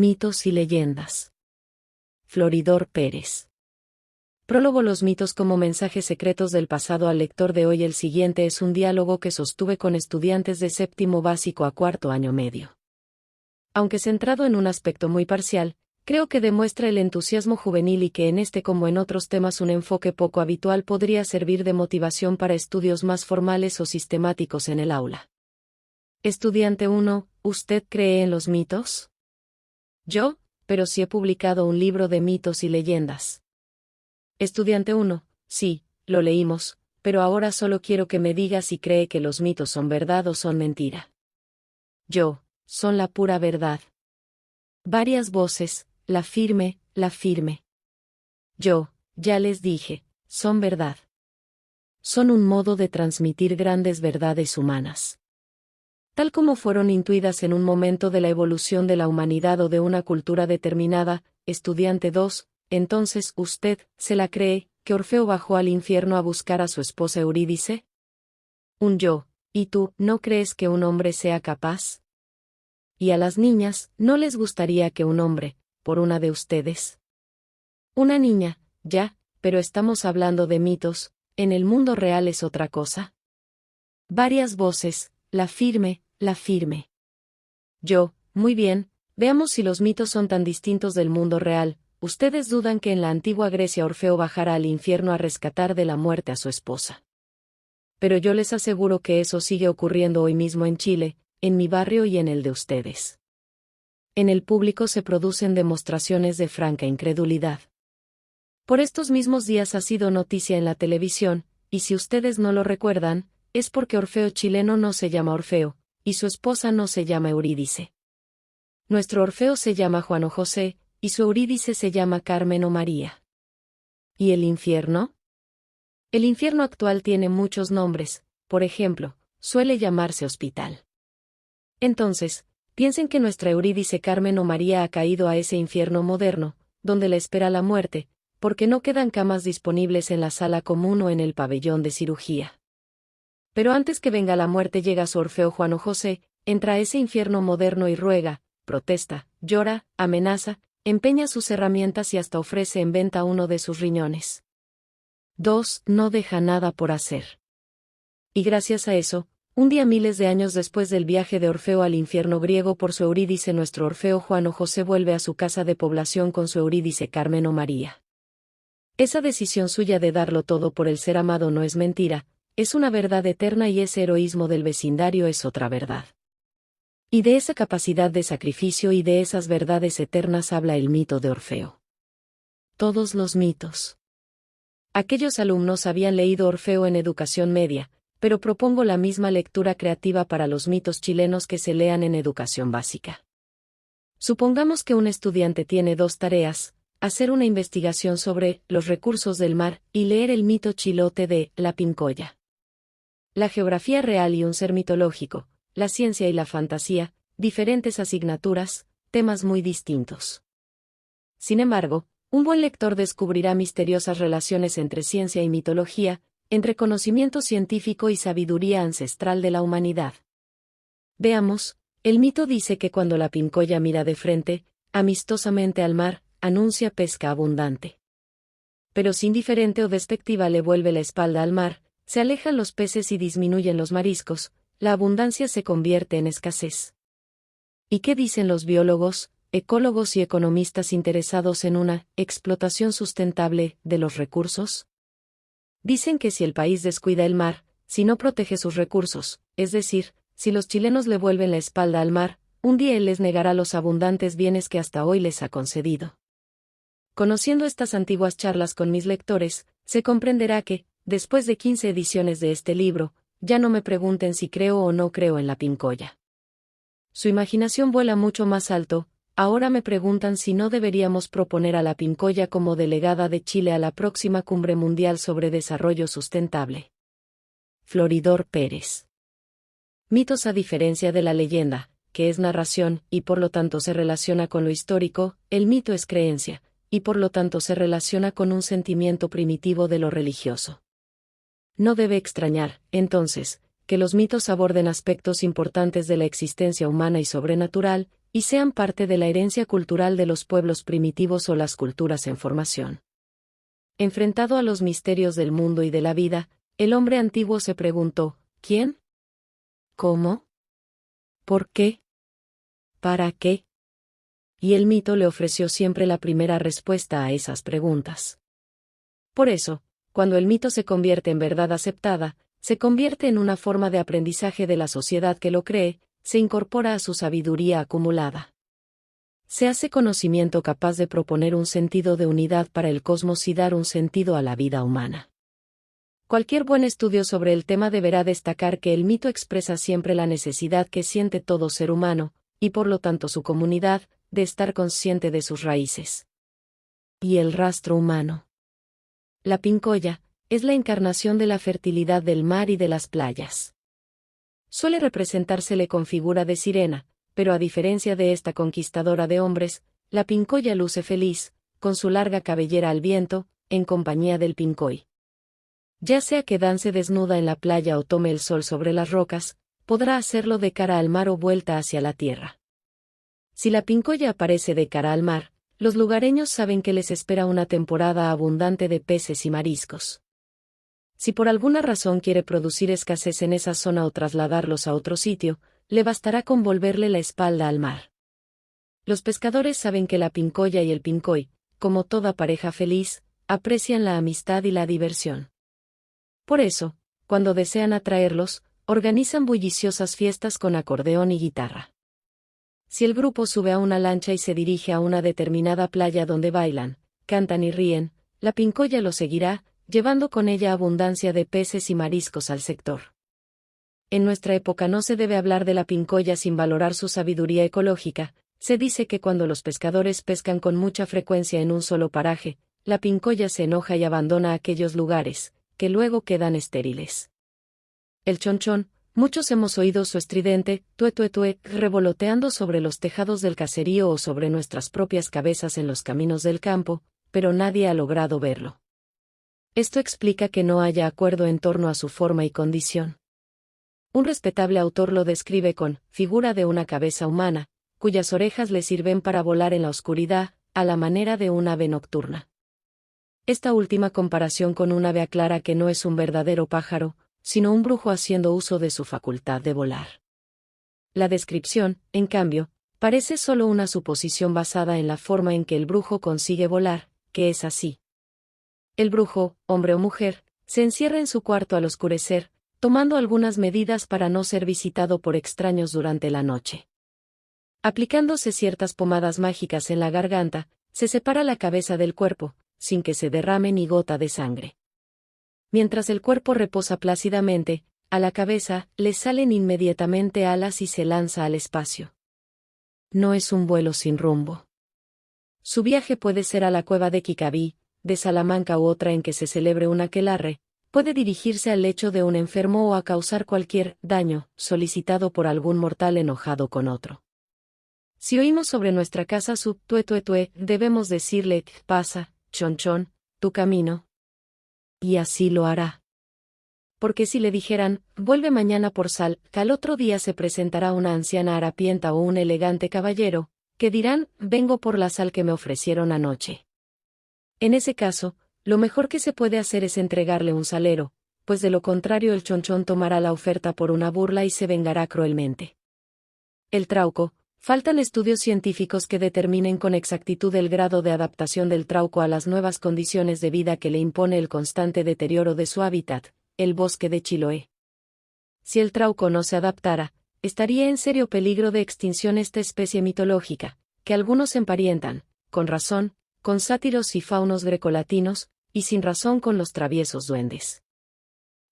Mitos y leyendas. Floridor Pérez. Prólogo. Los mitos como mensajes secretos del pasado al lector de hoy. El siguiente es un diálogo que sostuve con estudiantes de séptimo básico a cuarto año medio. Aunque centrado en un aspecto muy parcial, creo que demuestra el entusiasmo juvenil y que en este como en otros temas un enfoque poco habitual podría servir de motivación para estudios más formales o sistemáticos en el aula. Estudiante 1, ¿usted cree en los mitos? Yo, pero sí he publicado un libro de mitos y leyendas. Estudiante 1, sí, lo leímos, pero ahora solo quiero que me diga si cree que los mitos son verdad o son mentira. Yo, son la pura verdad. Varias voces, la firme, la firme. Yo, ya les dije, son verdad. Son un modo de transmitir grandes verdades humanas. Tal como fueron intuidas en un momento de la evolución de la humanidad o de una cultura determinada. Estudiante 2, entonces, ¿usted se la cree, que Orfeo bajó al infierno a buscar a su esposa Eurídice? Un yo, ¿y tú, no crees que un hombre sea capaz? ¿Y a las niñas, no les gustaría que un hombre, por una de ustedes? Una niña, ya, pero estamos hablando de mitos, ¿en el mundo real es otra cosa? Varias voces, la firme, la firme. Yo, muy bien, veamos si los mitos son tan distintos del mundo real. Ustedes dudan que en la antigua Grecia Orfeo bajara al infierno a rescatar de la muerte a su esposa. Pero yo les aseguro que eso sigue ocurriendo hoy mismo en Chile, en mi barrio y en el de ustedes. En el público se producen demostraciones de franca incredulidad. Por estos mismos días ha sido noticia en la televisión, y si ustedes no lo recuerdan, es porque Orfeo chileno no se llama Orfeo, y su esposa no se llama Eurídice. Nuestro Orfeo se llama Juan o José, y su Eurídice se llama Carmen o María. ¿Y el infierno? El infierno actual tiene muchos nombres, por ejemplo, suele llamarse hospital. Entonces, piensen que nuestra Eurídice Carmen o María ha caído a ese infierno moderno, donde la espera la muerte, porque no quedan camas disponibles en la sala común o en el pabellón de cirugía. Pero antes que venga la muerte llega su Orfeo Juan o José, entra a ese infierno moderno y ruega, protesta, llora, amenaza, empeña sus herramientas y hasta ofrece en venta uno de sus riñones. 2. No deja nada por hacer. Y gracias a eso, un día miles de años después del viaje de Orfeo al infierno griego por su Eurídice, nuestro Orfeo Juan o José vuelve a su casa de población con su Eurídice Carmen o María. Esa decisión suya de darlo todo por el ser amado no es mentira, es una verdad eterna y ese heroísmo del vecindario es otra verdad. Y de esa capacidad de sacrificio y de esas verdades eternas habla el mito de Orfeo. Todos los mitos. Aquellos alumnos habían leído Orfeo en educación media, pero propongo la misma lectura creativa para los mitos chilenos que se lean en educación básica. Supongamos que un estudiante tiene dos tareas: hacer una investigación sobre los recursos del mar y leer el mito chilote de la Pincoya. La geografía real y un ser mitológico, la ciencia y la fantasía, diferentes asignaturas, temas muy distintos. Sin embargo, un buen lector descubrirá misteriosas relaciones entre ciencia y mitología, entre conocimiento científico y sabiduría ancestral de la humanidad. Veamos, el mito dice que cuando la Pincoya mira de frente, amistosamente al mar, anuncia pesca abundante. Pero si indiferente o despectiva le vuelve la espalda al mar, se alejan los peces y disminuyen los mariscos, la abundancia se convierte en escasez. ¿Y qué dicen los biólogos, ecólogos y economistas interesados en una explotación sustentable de los recursos? Dicen que si el país descuida el mar, si no protege sus recursos, es decir, si los chilenos le vuelven la espalda al mar, un día él les negará los abundantes bienes que hasta hoy les ha concedido. Conociendo estas antiguas charlas con mis lectores, se comprenderá que, después de 15 ediciones de este libro, ya no me pregunten si creo o no creo en la Pincoya. Su imaginación vuela mucho más alto, ahora me preguntan si no deberíamos proponer a la Pincoya como delegada de Chile a la próxima Cumbre Mundial sobre Desarrollo Sustentable. Floridor Pérez. Mitos. A diferencia de la leyenda, que es narración, y por lo tanto se relaciona con lo histórico, el mito es creencia, y por lo tanto se relaciona con un sentimiento primitivo de lo religioso. No debe extrañar, entonces, que los mitos aborden aspectos importantes de la existencia humana y sobrenatural, y sean parte de la herencia cultural de los pueblos primitivos o las culturas en formación. Enfrentado a los misterios del mundo y de la vida, el hombre antiguo se preguntó, ¿quién? ¿Cómo? ¿Por qué? ¿Para qué? Y el mito le ofreció siempre la primera respuesta a esas preguntas. Por eso, cuando el mito se convierte en verdad aceptada, se convierte en una forma de aprendizaje de la sociedad que lo cree, se incorpora a su sabiduría acumulada. Se hace conocimiento capaz de proponer un sentido de unidad para el cosmos y dar un sentido a la vida humana. Cualquier buen estudio sobre el tema deberá destacar que el mito expresa siempre la necesidad que siente todo ser humano, y por lo tanto su comunidad, de estar consciente de sus raíces. Y el rastro humano. La pincoya es la encarnación de la fertilidad del mar y de las playas. Suele representársele con figura de sirena, pero a diferencia de esta conquistadora de hombres, la pincoya luce feliz, con su larga cabellera al viento, en compañía del pincoy. Ya sea que dance desnuda en la playa o tome el sol sobre las rocas, podrá hacerlo de cara al mar o vuelta hacia la tierra. Si la pincoya aparece de cara al mar, los lugareños saben que les espera una temporada abundante de peces y mariscos. Si por alguna razón quiere producir escasez en esa zona o trasladarlos a otro sitio, le bastará con volverle la espalda al mar. Los pescadores saben que la pincoya y el pincoy, como toda pareja feliz, aprecian la amistad y la diversión. Por eso, cuando desean atraerlos, organizan bulliciosas fiestas con acordeón y guitarra. Si el grupo sube a una lancha y se dirige a una determinada playa donde bailan, cantan y ríen, la pincoya lo seguirá, llevando con ella abundancia de peces y mariscos al sector. En nuestra época no se debe hablar de la pincoya sin valorar su sabiduría ecológica. Se dice que cuando los pescadores pescan con mucha frecuencia en un solo paraje, la pincoya se enoja y abandona aquellos lugares, que luego quedan estériles. El chonchón, muchos hemos oído su estridente tue tue tue revoloteando sobre los tejados del caserío o sobre nuestras propias cabezas en los caminos del campo, pero nadie ha logrado verlo. Esto explica que no haya acuerdo en torno a su forma y condición. Un respetable autor lo describe con figura de una cabeza humana, cuyas orejas le sirven para volar en la oscuridad, a la manera de un ave nocturna. Esta última comparación con un ave aclara que no es un verdadero pájaro, sino un brujo haciendo uso de su facultad de volar. La descripción, en cambio, parece solo una suposición basada en la forma en que el brujo consigue volar, que es así. El brujo, hombre o mujer, se encierra en su cuarto al oscurecer, tomando algunas medidas para no ser visitado por extraños durante la noche. Aplicándose ciertas pomadas mágicas en la garganta, se separa la cabeza del cuerpo, sin que se derrame ni gota de sangre. Mientras el cuerpo reposa plácidamente, a la cabeza le salen inmediatamente alas y se lanza al espacio. No es un vuelo sin rumbo. Su viaje puede ser a la cueva de Kikabí, de Salamanca u otra en que se celebre un aquelarre, puede dirigirse al lecho de un enfermo o a causar cualquier daño solicitado por algún mortal enojado con otro. Si oímos sobre nuestra casa su tue tue tue, debemos decirle, pasa, chonchón, tu camino. Y así lo hará. Porque si le dijeran, vuelve mañana por sal, que al otro día se presentará una anciana harapienta o un elegante caballero, que dirán, vengo por la sal que me ofrecieron anoche. En ese caso, lo mejor que se puede hacer es entregarle un salero, pues de lo contrario el chonchón tomará la oferta por una burla y se vengará cruelmente. El trauco. Faltan estudios científicos que determinen con exactitud el grado de adaptación del trauco a las nuevas condiciones de vida que le impone el constante deterioro de su hábitat, el bosque de Chiloé. Si el trauco no se adaptara, estaría en serio peligro de extinción esta especie mitológica, que algunos emparietan, con razón, con sátiros y faunos grecolatinos, y sin razón con los traviesos duendes.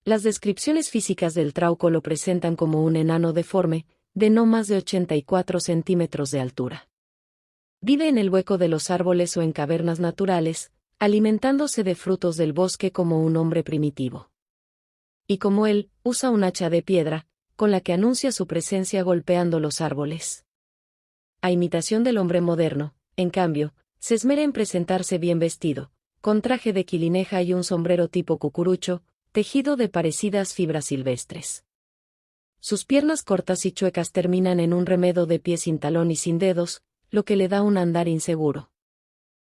Las descripciones físicas del trauco lo presentan como un enano deforme, de no más de 84 centímetros de altura. Vive en el hueco de los árboles o en cavernas naturales, alimentándose de frutos del bosque como un hombre primitivo. Y como él, usa un hacha de piedra, con la que anuncia su presencia golpeando los árboles. A imitación del hombre moderno, en cambio, se esmera en presentarse bien vestido, con traje de quilineja y un sombrero tipo cucurucho, tejido de parecidas fibras silvestres. Sus piernas cortas y chuecas terminan en un remedo de pie sin talón y sin dedos, lo que le da un andar inseguro.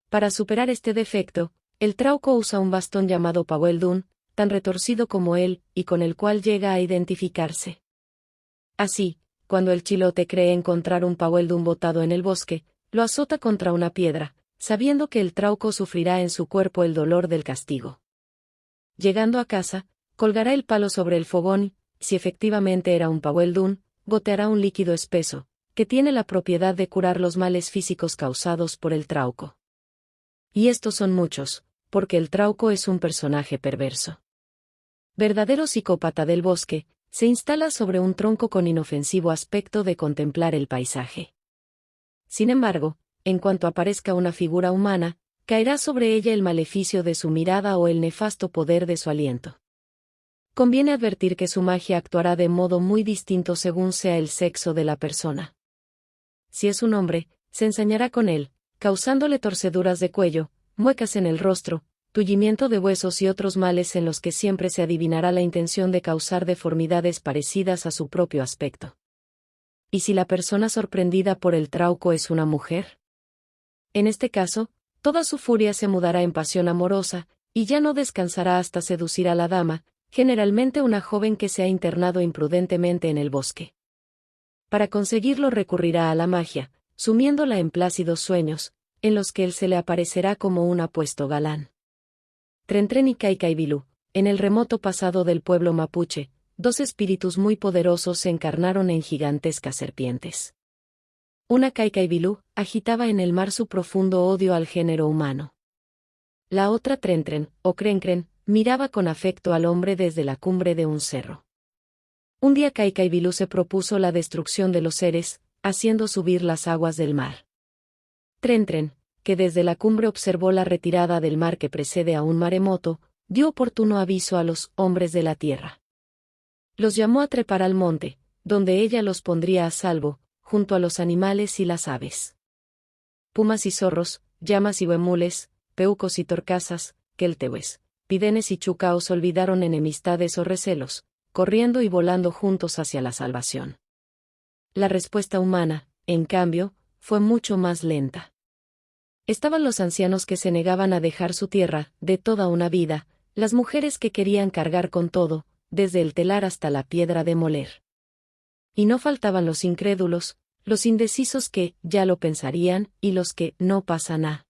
Para superar este defecto, el trauco usa un bastón llamado Paweldun, tan retorcido como él, y con el cual llega a identificarse. Así, cuando el chilote cree encontrar un Paweldun botado en el bosque, lo azota contra una piedra, sabiendo que el trauco sufrirá en su cuerpo el dolor del castigo. Llegando a casa, colgará el palo sobre el fogón y, si efectivamente era un Paweldun, goteará un líquido espeso, que tiene la propiedad de curar los males físicos causados por el trauco. Y estos son muchos, porque el trauco es un personaje perverso. Verdadero psicópata del bosque, se instala sobre un tronco con inofensivo aspecto de contemplar el paisaje. Sin embargo, en cuanto aparezca una figura humana, caerá sobre ella el maleficio de su mirada o el nefasto poder de su aliento. Conviene advertir que su magia actuará de modo muy distinto según sea el sexo de la persona. Si es un hombre, se ensañará con él, causándole torceduras de cuello, muecas en el rostro, tullimiento de huesos y otros males en los que siempre se adivinará la intención de causar deformidades parecidas a su propio aspecto. ¿Y si la persona sorprendida por el trauco es una mujer? En este caso, toda su furia se mudará en pasión amorosa, y ya no descansará hasta seducir a la dama, generalmente una joven que se ha internado imprudentemente en el bosque. Para conseguirlo recurrirá a la magia, sumiéndola en plácidos sueños, en los que él se le aparecerá como un apuesto galán. Trentren y Kaikaibilú, en el remoto pasado del pueblo mapuche, dos espíritus muy poderosos se encarnaron en gigantescas serpientes. Una Kaikaibilú agitaba en el mar su profundo odio al género humano. La otra Trentren, o Crencren, miraba con afecto al hombre desde la cumbre de un cerro. Un día Kaikaibilú se propuso la destrucción de los seres, haciendo subir las aguas del mar. Trentren, que desde la cumbre observó la retirada del mar que precede a un maremoto, dio oportuno aviso a los hombres de la tierra. Los llamó a trepar al monte, donde ella los pondría a salvo, junto a los animales y las aves. Pumas y zorros, llamas y huemules, peucos y torcasas, queltehues, pidenes y chucaos olvidaron enemistades o recelos, corriendo y volando juntos hacia la salvación. La respuesta humana, en cambio, fue mucho más lenta. Estaban los ancianos que se negaban a dejar su tierra, de toda una vida, las mujeres que querían cargar con todo, desde el telar hasta la piedra de moler. Y no faltaban los incrédulos, los indecisos que, ya lo pensarían, y los que, no pasa nada.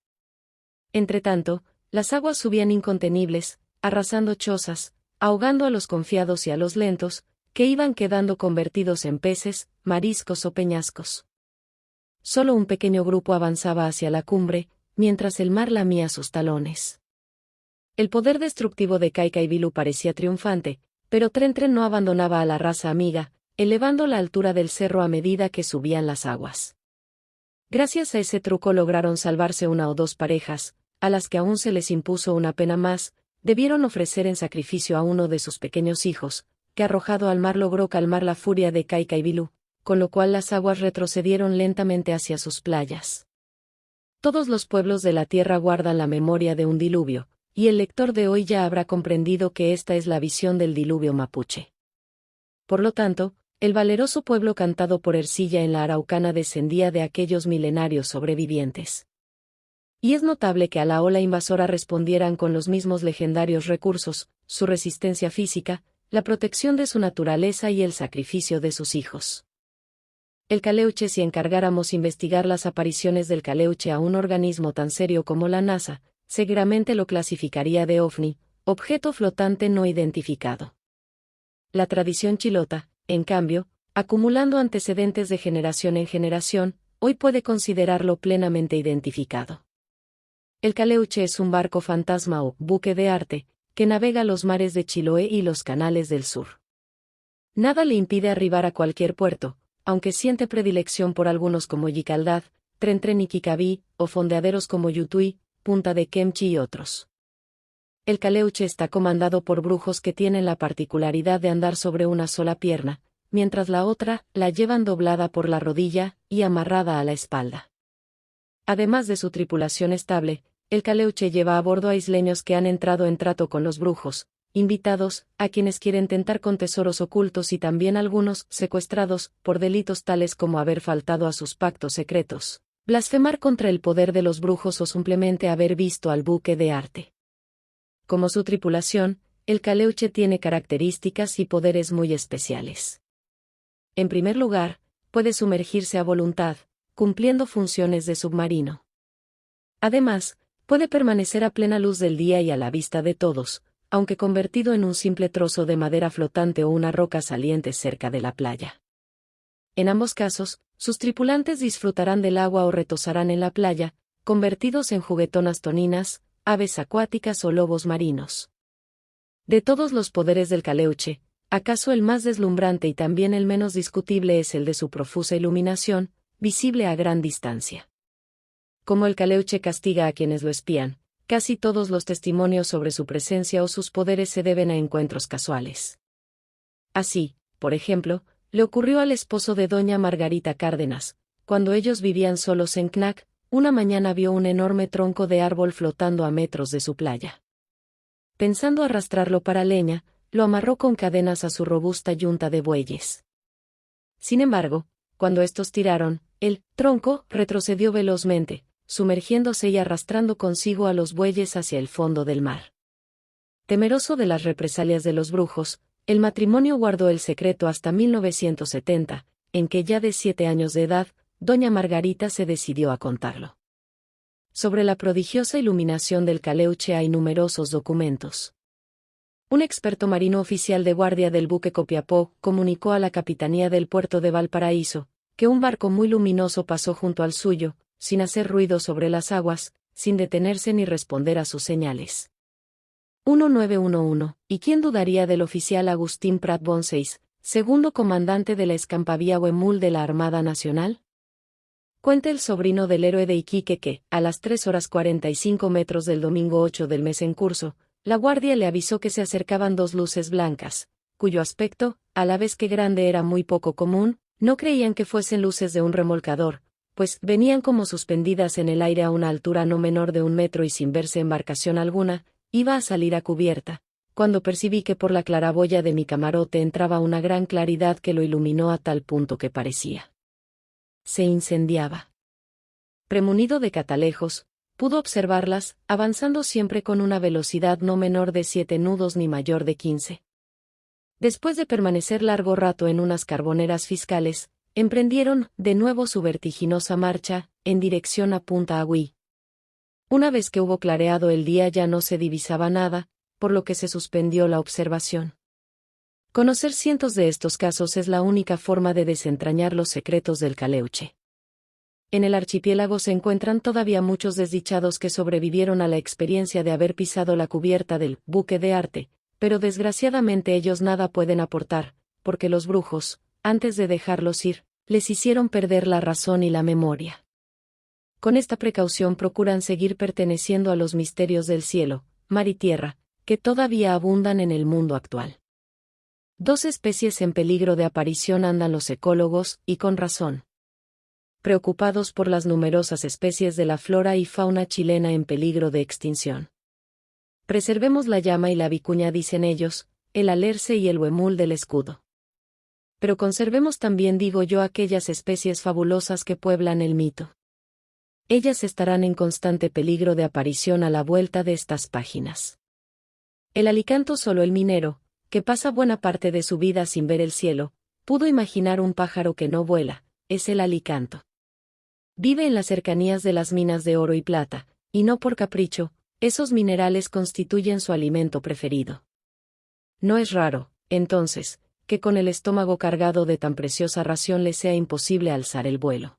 Entretanto, las aguas subían incontenibles, arrasando chozas, ahogando a los confiados y a los lentos, que iban quedando convertidos en peces, mariscos o peñascos. Solo un pequeño grupo avanzaba hacia la cumbre, mientras el mar lamía sus talones. El poder destructivo de Kaikaibilú parecía triunfante, pero Trentren no abandonaba a la raza amiga, elevando la altura del cerro a medida que subían las aguas. Gracias a ese truco lograron salvarse una o dos parejas, a las que aún se les impuso una pena más, debieron ofrecer en sacrificio a uno de sus pequeños hijos, que arrojado al mar logró calmar la furia de Kaikaibilú, con lo cual las aguas retrocedieron lentamente hacia sus playas. Todos los pueblos de la tierra guardan la memoria de un diluvio, y el lector de hoy ya habrá comprendido que esta es la visión del diluvio mapuche. Por lo tanto, el valeroso pueblo cantado por Ercilla en la Araucana descendía de aquellos milenarios sobrevivientes. Y es notable que a la ola invasora respondieran con los mismos legendarios recursos, su resistencia física, la protección de su naturaleza y el sacrificio de sus hijos. El Caleuche. Si encargáramos investigar las apariciones del Caleuche a un organismo tan serio como la NASA, seguramente lo clasificaría de OVNI, objeto flotante no identificado. La tradición chilota, en cambio, acumulando antecedentes de generación en generación, hoy puede considerarlo plenamente identificado. El Caleuche es un barco fantasma o buque de arte, que navega los mares de Chiloé y los canales del sur. Nada le impide arribar a cualquier puerto, aunque siente predilección por algunos como Yicaldad, Trentren y Kikabí, o fondeaderos como Yutui, Punta de Kemchi y otros. El Caleuche está comandado por brujos que tienen la particularidad de andar sobre una sola pierna, mientras la otra la llevan doblada por la rodilla y amarrada a la espalda. Además de su tripulación estable, el Caleuche lleva a bordo a isleños que han entrado en trato con los brujos, invitados, a quienes quieren tentar con tesoros ocultos y también algunos, secuestrados, por delitos tales como haber faltado a sus pactos secretos, blasfemar contra el poder de los brujos o simplemente haber visto al buque de arte. Como su tripulación, el Caleuche tiene características y poderes muy especiales. En primer lugar, puede sumergirse a voluntad, cumpliendo funciones de submarino. Además, puede permanecer a plena luz del día y a la vista de todos, aunque convertido en un simple trozo de madera flotante o una roca saliente cerca de la playa. En ambos casos, sus tripulantes disfrutarán del agua o retosarán en la playa, convertidos en juguetonas toninas, aves acuáticas o lobos marinos. De todos los poderes del Caleuche, acaso el más deslumbrante y también el menos discutible es el de su profusa iluminación, visible a gran distancia. Como el Caleuche castiga a quienes lo espían, casi todos los testimonios sobre su presencia o sus poderes se deben a encuentros casuales. Así, por ejemplo, le ocurrió al esposo de doña Margarita Cárdenas, cuando ellos vivían solos en Knack, una mañana vio un enorme tronco de árbol flotando a metros de su playa. Pensando arrastrarlo para leña, lo amarró con cadenas a su robusta yunta de bueyes. Sin embargo, cuando estos tiraron, el tronco retrocedió velozmente, sumergiéndose y arrastrando consigo a los bueyes hacia el fondo del mar. Temeroso de las represalias de los brujos, el matrimonio guardó el secreto hasta 1970, en que ya de 7 años de edad, doña Margarita se decidió a contarlo. Sobre la prodigiosa iluminación del Caleuche hay numerosos documentos. Un experto marino oficial de guardia del buque Copiapó comunicó a la Capitanía del puerto de Valparaíso que un barco muy luminoso pasó junto al suyo, sin hacer ruido sobre las aguas, sin detenerse ni responder a sus señales. 1911, ¿y quién dudaría del oficial Agustín Prat Bonseis, segundo comandante de la escampavía Huemul de la Armada Nacional? Cuenta el sobrino del héroe de Iquique que, a las 3:45 del domingo 8 del mes en curso, la guardia le avisó que se acercaban 2 luces blancas, cuyo aspecto, a la vez que grande era muy poco común, no creían que fuesen luces de un remolcador, pues venían como suspendidas en el aire a una altura no menor de 1 metro y sin verse embarcación alguna. Iba a salir a cubierta, cuando percibí que por la claraboya de mi camarote entraba una gran claridad que lo iluminó a tal punto que parecía se incendiaba. Premunido de catalejos, pudo observarlas, avanzando siempre con una velocidad no menor de 7 nudos ni mayor de 15. Después de permanecer largo rato en unas carboneras fiscales, emprendieron, de nuevo su vertiginosa marcha, en dirección a Punta Agüí. Una vez que hubo clareado el día ya no se divisaba nada, por lo que se suspendió la observación. Conocer cientos de estos casos es la única forma de desentrañar los secretos del Caleuche. En el archipiélago se encuentran todavía muchos desdichados que sobrevivieron a la experiencia de haber pisado la cubierta del buque de arte, pero desgraciadamente ellos nada pueden aportar, porque los brujos, antes de dejarlos ir, les hicieron perder la razón y la memoria. Con esta precaución procuran seguir perteneciendo a los misterios del cielo, mar y tierra, que todavía abundan en el mundo actual. 2 especies en peligro de aparición andan los ecólogos, y con razón. Preocupados por las numerosas especies de la flora y fauna chilena en peligro de extinción. Preservemos la llama y la vicuña, dicen ellos, el alerce y el huemul del escudo. Pero conservemos también, digo yo, aquellas especies fabulosas que pueblan el mito. Ellas estarán en constante peligro de aparición a la vuelta de estas páginas. El alicanto, solo el minero, que pasa buena parte de su vida sin ver el cielo, pudo imaginar un pájaro que no vuela, es el alicanto. Vive en las cercanías de las minas de oro y plata, y no por capricho, esos minerales constituyen su alimento preferido. No es raro, entonces, que con el estómago cargado de tan preciosa ración le sea imposible alzar el vuelo.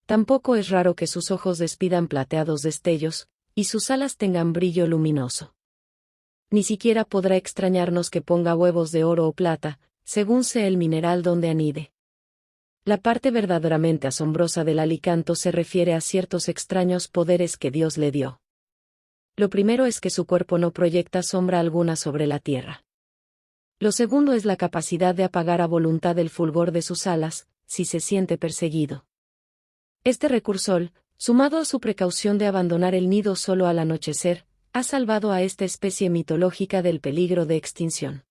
Tampoco es raro que sus ojos despidan plateados destellos, y sus alas tengan brillo luminoso. Ni siquiera podrá extrañarnos que ponga huevos de oro o plata, según sea el mineral donde anide. La parte verdaderamente asombrosa del alicanto se refiere a ciertos extraños poderes que Dios le dio. Lo primero es que su cuerpo no proyecta sombra alguna sobre la tierra. Lo segundo es la capacidad de apagar a voluntad el fulgor de sus alas, si se siente perseguido. Este recursor, sumado a su precaución de abandonar el nido solo al anochecer, ha salvado a esta especie mitológica del peligro de extinción.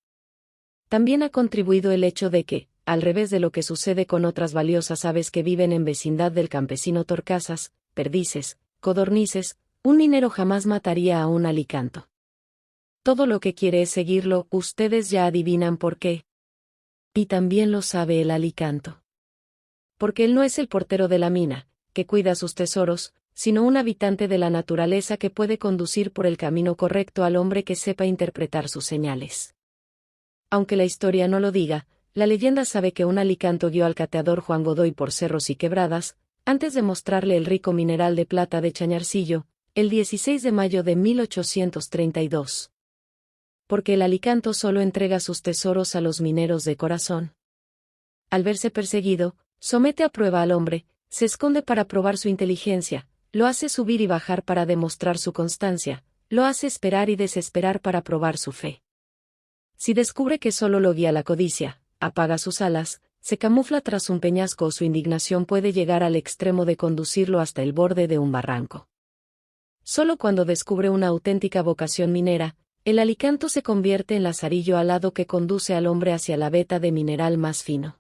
También ha contribuido el hecho de que, al revés de lo que sucede con otras valiosas aves que viven en vecindad del campesino torcasas, perdices, codornices, un minero jamás mataría a un alicanto. Todo lo que quiere es seguirlo, ustedes ya adivinan por qué. Y también lo sabe el alicanto. Porque él no es el portero de la mina, que cuida sus tesoros, sino un habitante de la naturaleza que puede conducir por el camino correcto al hombre que sepa interpretar sus señales. Aunque la historia no lo diga, la leyenda sabe que un alicanto guió al cateador Juan Godoy por cerros y quebradas, antes de mostrarle el rico mineral de plata de Chañarcillo, el 16 de mayo de 1832. Porque el alicanto solo entrega sus tesoros a los mineros de corazón. Al verse perseguido, somete a prueba al hombre, se esconde para probar su inteligencia, lo hace subir y bajar para demostrar su constancia, lo hace esperar y desesperar para probar su fe. Si descubre que solo lo guía la codicia, apaga sus alas, se camufla tras un peñasco o su indignación puede llegar al extremo de conducirlo hasta el borde de un barranco. Solo cuando descubre una auténtica vocación minera, el alicanto se convierte en lazarillo alado que conduce al hombre hacia la veta de mineral más fino.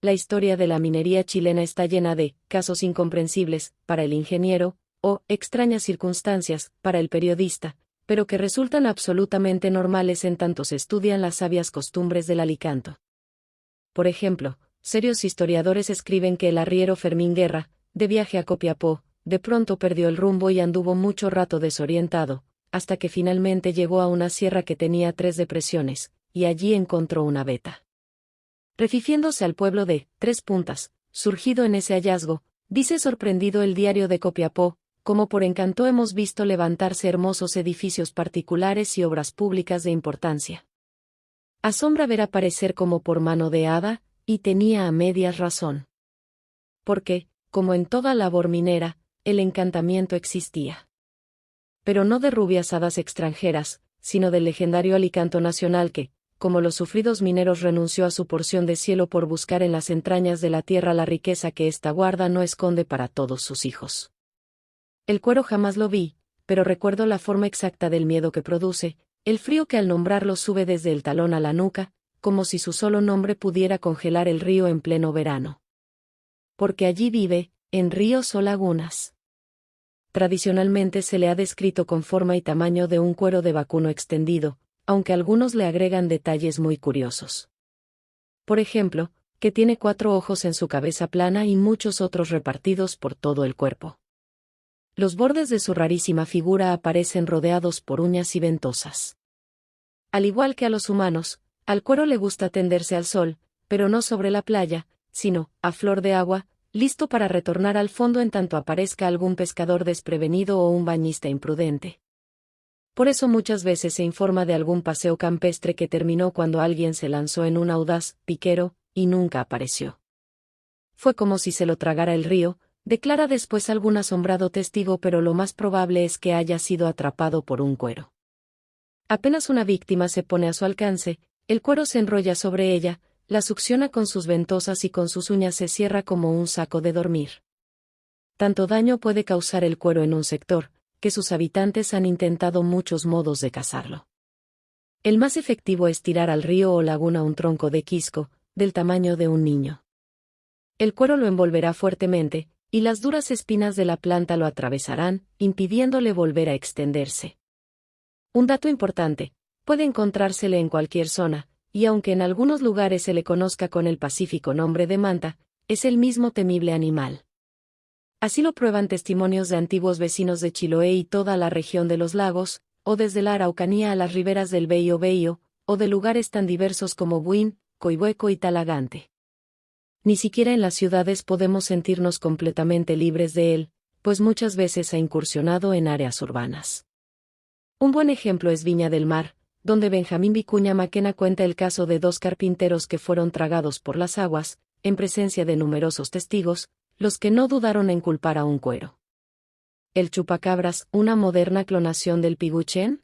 La historia de la minería chilena está llena de casos incomprensibles, para el ingeniero, o extrañas circunstancias, para el periodista, pero que resultan absolutamente normales en tanto se estudian las sabias costumbres del alicanto. Por ejemplo, serios historiadores escriben que el arriero Fermín Guerra, de viaje a Copiapó, de pronto perdió el rumbo y anduvo mucho rato desorientado, hasta que finalmente llegó a una sierra que tenía 3 depresiones, y allí encontró una veta. Refiriéndose al pueblo de Tres Puntas, surgido en ese hallazgo, dice sorprendido el diario de Copiapó, como por encanto hemos visto levantarse hermosos edificios particulares y obras públicas de importancia. Asombra ver aparecer como por mano de hada, y tenía a medias razón. Porque, como en toda labor minera, el encantamiento existía. Pero no de rubias hadas extranjeras, sino del legendario alicanto nacional que, como los sufridos mineros renunció a su porción de cielo por buscar en las entrañas de la tierra la riqueza que ésta guarda no esconde para todos sus hijos. El cuero jamás lo vi, pero recuerdo la forma exacta del miedo que produce, el frío que al nombrarlo sube desde el talón a la nuca, como si su solo nombre pudiera congelar el río en pleno verano. Porque allí vive, en ríos o lagunas. Tradicionalmente se le ha descrito con forma y tamaño de un cuero de vacuno extendido, aunque algunos le agregan detalles muy curiosos. Por ejemplo, que tiene 4 ojos en su cabeza plana y muchos otros repartidos por todo el cuerpo. Los bordes de su rarísima figura aparecen rodeados por uñas y ventosas. Al igual que a los humanos, al cuero le gusta tenderse al sol, pero no sobre la playa, sino, a flor de agua, listo para retornar al fondo en tanto aparezca algún pescador desprevenido o un bañista imprudente. Por eso muchas veces se informa de algún paseo campestre que terminó cuando alguien se lanzó en un audaz piquero, y nunca apareció. Fue como si se lo tragara el río, declara después algún asombrado testigo, pero lo más probable es que haya sido atrapado por un cuero. Apenas una víctima se pone a su alcance, el cuero se enrolla sobre ella, la succiona con sus ventosas y con sus uñas se cierra como un saco de dormir. Tanto daño puede causar el cuero en un sector, que sus habitantes han intentado muchos modos de cazarlo. El más efectivo es tirar al río o laguna un tronco de quisco, del tamaño de un niño. El cuero lo envolverá fuertemente, y las duras espinas de la planta lo atravesarán, impidiéndole volver a extenderse. Un dato importante, puede encontrársele en cualquier zona, y aunque en algunos lugares se le conozca con el pacífico nombre de manta, es el mismo temible animal. Así lo prueban testimonios de antiguos vecinos de Chiloé y toda la región de los lagos, o desde la Araucanía a las riberas del Biobío, o de lugares tan diversos como Buin, Coihueco y Talagante. Ni siquiera en las ciudades podemos sentirnos completamente libres de él, pues muchas veces ha incursionado en áreas urbanas. Un buen ejemplo es Viña del Mar, donde Benjamín Vicuña Maquena cuenta el caso de 2 carpinteros que fueron tragados por las aguas, en presencia de numerosos testigos, los que no dudaron en culpar a un cuero. ¿El chupacabras, una moderna clonación del piguchén?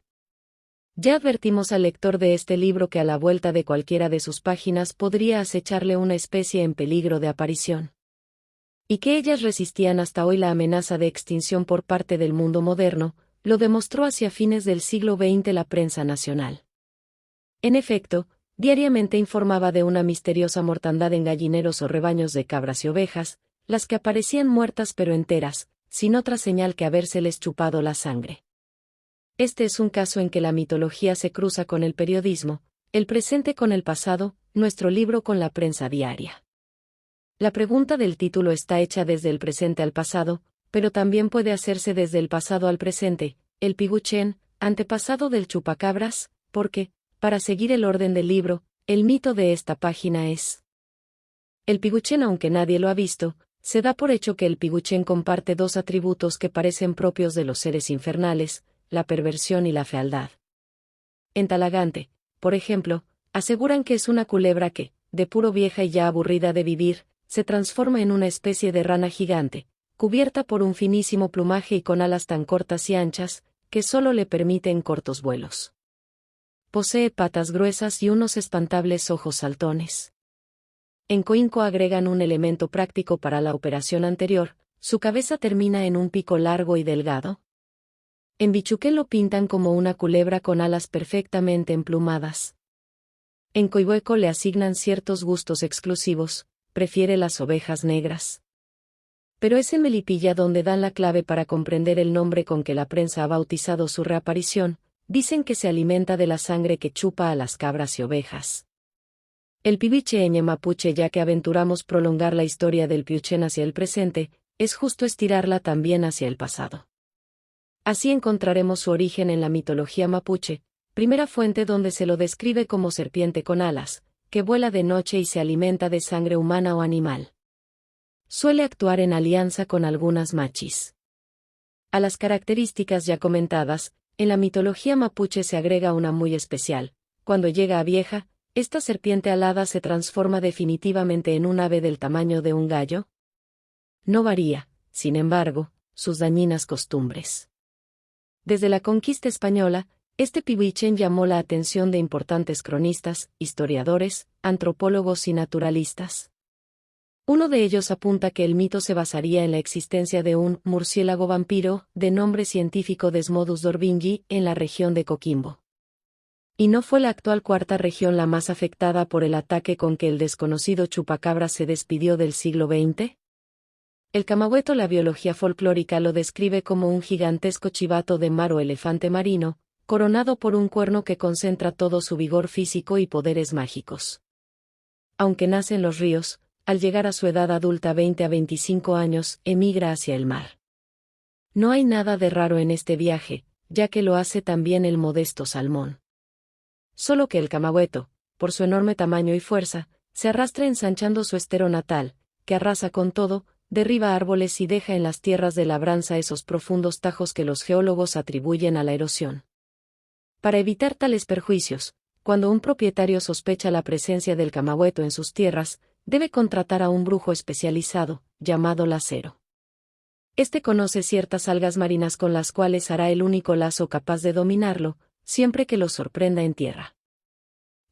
Ya advertimos al lector de este libro que a la vuelta de cualquiera de sus páginas podría acecharle una especie en peligro de aparición. Y que ellas resistían hasta hoy la amenaza de extinción por parte del mundo moderno, lo demostró hacia fines del siglo XX la prensa nacional. En efecto, diariamente informaba de una misteriosa mortandad en gallineros o rebaños de cabras y ovejas, las que aparecían muertas pero enteras, sin otra señal que habérseles chupado la sangre. Este es un caso en que la mitología se cruza con el periodismo, el presente con el pasado, nuestro libro con la prensa diaria. La pregunta del título está hecha desde el presente al pasado, pero también puede hacerse desde el pasado al presente, el piguchen, antepasado del chupacabras, porque, para seguir el orden del libro, el mito de esta página es: el piguchen, aunque nadie lo ha visto, se da por hecho que el piguchen comparte dos atributos que parecen propios de los seres infernales, la perversión y la fealdad. En Talagante, por ejemplo, aseguran que es una culebra que, de puro vieja y ya aburrida de vivir, se transforma en una especie de rana gigante, cubierta por un finísimo plumaje y con alas tan cortas y anchas, que solo le permiten cortos vuelos. Posee patas gruesas y unos espantables ojos saltones. En Coinco agregan un elemento práctico para la operación anterior: su cabeza termina en un pico largo y delgado. En Bichuquén lo pintan como una culebra con alas perfectamente emplumadas. En Coihueco le asignan ciertos gustos exclusivos, prefiere las ovejas negras. Pero es en Melipilla donde dan la clave para comprender el nombre con que la prensa ha bautizado su reaparición. Dicen que se alimenta de la sangre que chupa a las cabras y ovejas. El pibicheñe mapuche, ya que aventuramos prolongar la historia del piuchen hacia el presente, es justo estirarla también hacia el pasado. Así encontraremos su origen en la mitología mapuche, primera fuente donde se lo describe como serpiente con alas, que vuela de noche y se alimenta de sangre humana o animal. Suele actuar en alianza con algunas machis. A las características ya comentadas, en la mitología mapuche se agrega una muy especial: cuando llega a vieja, esta serpiente alada se transforma definitivamente en un ave del tamaño de un gallo. No varía, sin embargo, sus dañinas costumbres. Desde la conquista española, este pibichen llamó la atención de importantes cronistas, historiadores, antropólogos y naturalistas. Uno de ellos apunta que el mito se basaría en la existencia de un murciélago vampiro, de nombre científico Desmodus dorvingi, en la región de Coquimbo. ¿Y no fue la actual cuarta región la más afectada por el ataque con que el desconocido chupacabra se despidió del siglo XX? El Camagüeto, la biología folclórica lo describe como un gigantesco chivato de mar o elefante marino, coronado por un cuerno que concentra todo su vigor físico y poderes mágicos. Aunque nace en los ríos, al llegar a su edad adulta 20 a 25 años, emigra hacia el mar. No hay nada de raro en este viaje, ya que lo hace también el modesto salmón. Solo que el camagüeto, por su enorme tamaño y fuerza, se arrastra ensanchando su estero natal, que arrasa con todo, derriba árboles y deja en las tierras de labranza esos profundos tajos que los geólogos atribuyen a la erosión. Para evitar tales perjuicios, cuando un propietario sospecha la presencia del camagüeto en sus tierras, debe contratar a un brujo especializado, llamado lacero. Este conoce ciertas algas marinas con las cuales hará el único lazo capaz de dominarlo, siempre que lo sorprenda en tierra.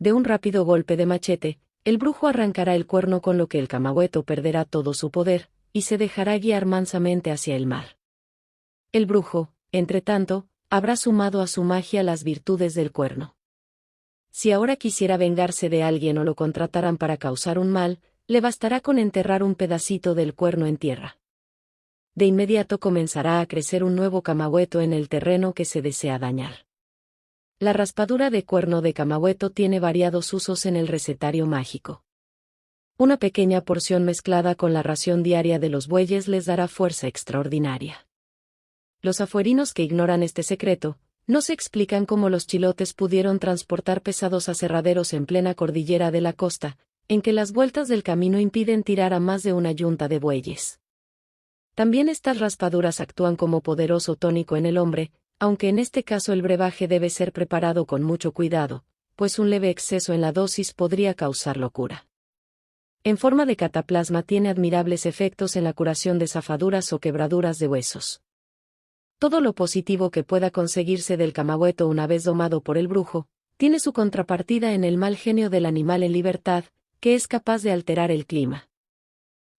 De un rápido golpe de machete, el brujo arrancará el cuerno, con lo que el camagüeto perderá todo su poder, y se dejará guiar mansamente hacia el mar. El brujo, entretanto, habrá sumado a su magia las virtudes del cuerno. Si ahora quisiera vengarse de alguien o lo contrataran para causar un mal, le bastará con enterrar un pedacito del cuerno en tierra. De inmediato comenzará a crecer un nuevo camagüeto en el terreno que se desea dañar. La raspadura de cuerno de camagüeto tiene variados usos en el recetario mágico. Una pequeña porción mezclada con la ración diaria de los bueyes les dará fuerza extraordinaria. Los afuerinos que ignoran este secreto, no se explican cómo los chilotes pudieron transportar pesados aserraderos en plena cordillera de la costa, en que las vueltas del camino impiden tirar a más de una yunta de bueyes. También estas raspaduras actúan como poderoso tónico en el hombre, aunque en este caso el brebaje debe ser preparado con mucho cuidado, pues un leve exceso en la dosis podría causar locura. En forma de cataplasma tiene admirables efectos en la curación de zafaduras o quebraduras de huesos. Todo lo positivo que pueda conseguirse del camagüeto una vez domado por el brujo, tiene su contrapartida en el mal genio del animal en libertad, que es capaz de alterar el clima.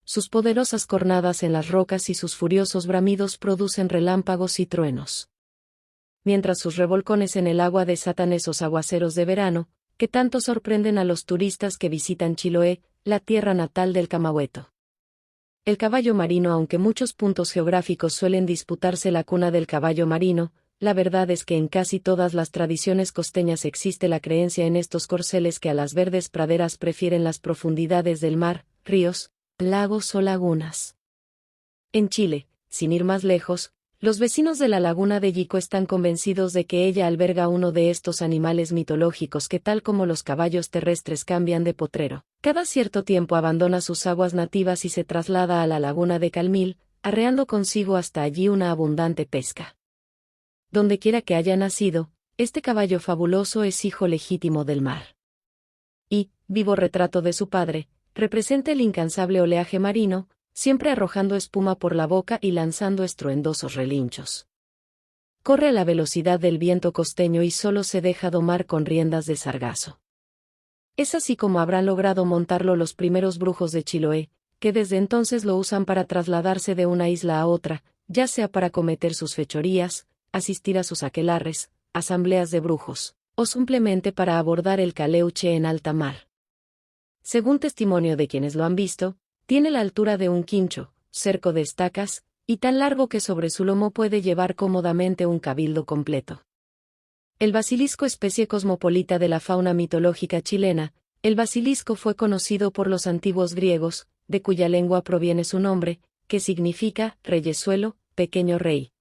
Sus poderosas cornadas en las rocas y sus furiosos bramidos producen relámpagos y truenos. mientras sus revolcones en el agua desatan esos aguaceros de verano, que tanto sorprenden a los turistas que visitan Chiloé, la tierra natal del Camagüeto. El caballo marino. Aunque muchos puntos geográficos suelen disputarse la cuna del caballo marino, la verdad es que en casi todas las tradiciones costeñas existe la creencia en estos corceles que a las verdes praderas prefieren las profundidades del mar, ríos, lagos o lagunas. En Chile, sin ir más lejos, los vecinos de la laguna de Yico están convencidos de que ella alberga uno de estos animales mitológicos que, tal como los caballos terrestres, cambian de potrero. Cada cierto tiempo abandona sus aguas nativas y se traslada a la laguna de Calmil, arreando consigo hasta allí una abundante pesca. Dondequiera que haya nacido, este caballo fabuloso es hijo legítimo del mar. Y, vivo retrato de su padre, representa el incansable oleaje marino, siempre arrojando espuma por la boca y lanzando estruendosos relinchos. Corre a la velocidad del viento costeño y solo se deja domar con riendas de sargazo. Es así como habrán logrado montarlo los primeros brujos de Chiloé, que desde entonces lo usan para trasladarse de una isla a otra, ya sea para cometer sus fechorías, asistir a sus aquelarres, asambleas de brujos, o simplemente para abordar el Caleuche en alta mar. Según testimonio de quienes lo han visto, tiene la altura de un quincho, cerco de estacas, y tan largo que sobre su lomo puede llevar cómodamente un cabildo completo. El basilisco, especie cosmopolita de la fauna mitológica chilena, el basilisco fue conocido por los antiguos griegos, de cuya lengua proviene su nombre, que significa reyesuelo, pequeño rey.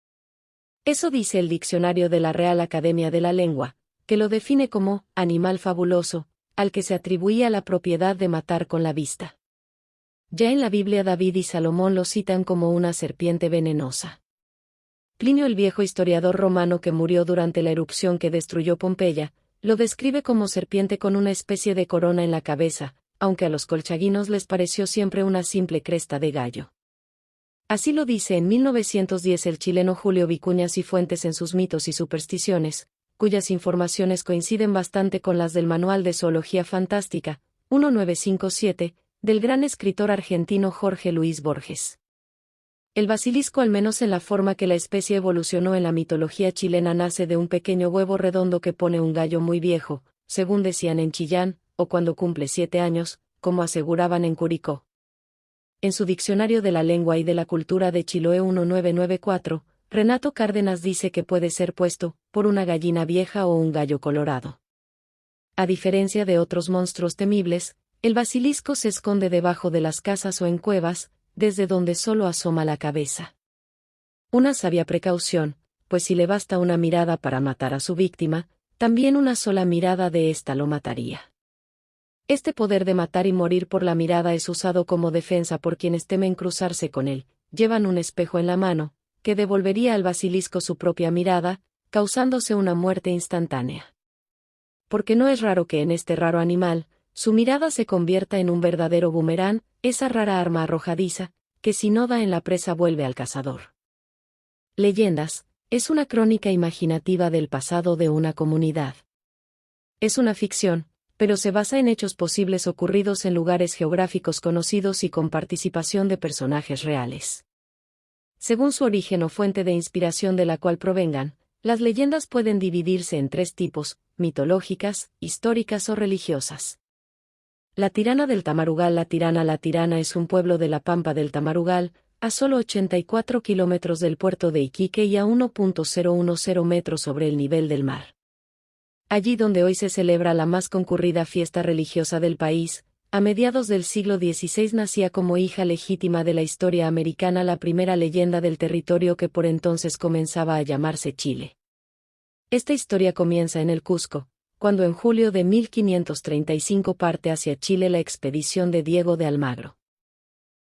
Eso dice el diccionario de la Real Academia de la Lengua, que lo define como animal fabuloso, al que se atribuía la propiedad de matar con la vista. Ya en la Biblia David y Salomón lo citan como una serpiente venenosa. Plinio el Viejo, historiador romano que murió durante la erupción que destruyó Pompeya, lo describe como serpiente con una especie de corona en la cabeza, aunque a los colchaguinos les pareció siempre una simple cresta de gallo. Así lo dice en 1910 el chileno Julio Vicuña Cifuentes en sus Mitos y Supersticiones, cuyas informaciones coinciden bastante con las del Manual de Zoología Fantástica, 1957, del gran escritor argentino Jorge Luis Borges. El basilisco, al menos en la forma que la especie evolucionó en la mitología chilena, nace de un pequeño huevo redondo que pone un gallo muy viejo, según decían en Chillán, o cuando cumple 7 años, como aseguraban en Curicó. En su Diccionario de la Lengua y de la Cultura de Chiloé 1994, Renato Cárdenas dice que puede ser puesto por una gallina vieja o un gallo colorado. A diferencia de otros monstruos temibles, el basilisco se esconde debajo de las casas o en cuevas, desde donde solo asoma la cabeza. Una sabia precaución, pues si le basta una mirada para matar a su víctima, también una sola mirada de ésta lo mataría. Este poder de matar y morir por la mirada es usado como defensa por quienes temen cruzarse con él. Llevan un espejo en la mano, que devolvería al basilisco su propia mirada, causándose una muerte instantánea. Porque no es raro que en este raro animal, su mirada se convierta en un verdadero boomerang, esa rara arma arrojadiza, que si no da en la presa vuelve al cazador. Leyendas, es una crónica imaginativa del pasado de una comunidad. Es una ficción, pero se basa en hechos posibles ocurridos en lugares geográficos conocidos y con participación de personajes reales. Según su origen o fuente de inspiración de la cual provengan, las leyendas pueden dividirse en 3 tipos: mitológicas, históricas o religiosas. La Tirana del Tamarugal. La Tirana es un pueblo de la Pampa del Tamarugal, a solo 84 kilómetros del puerto de Iquique y a 1.010 metros sobre el nivel del mar. Allí donde hoy se celebra la más concurrida fiesta religiosa del país, a mediados del siglo XVI nacía como hija legítima de la historia americana la primera leyenda del territorio que por entonces comenzaba a llamarse Chile. Esta historia comienza en el Cusco, cuando en julio de 1535 parte hacia Chile la expedición de Diego de Almagro.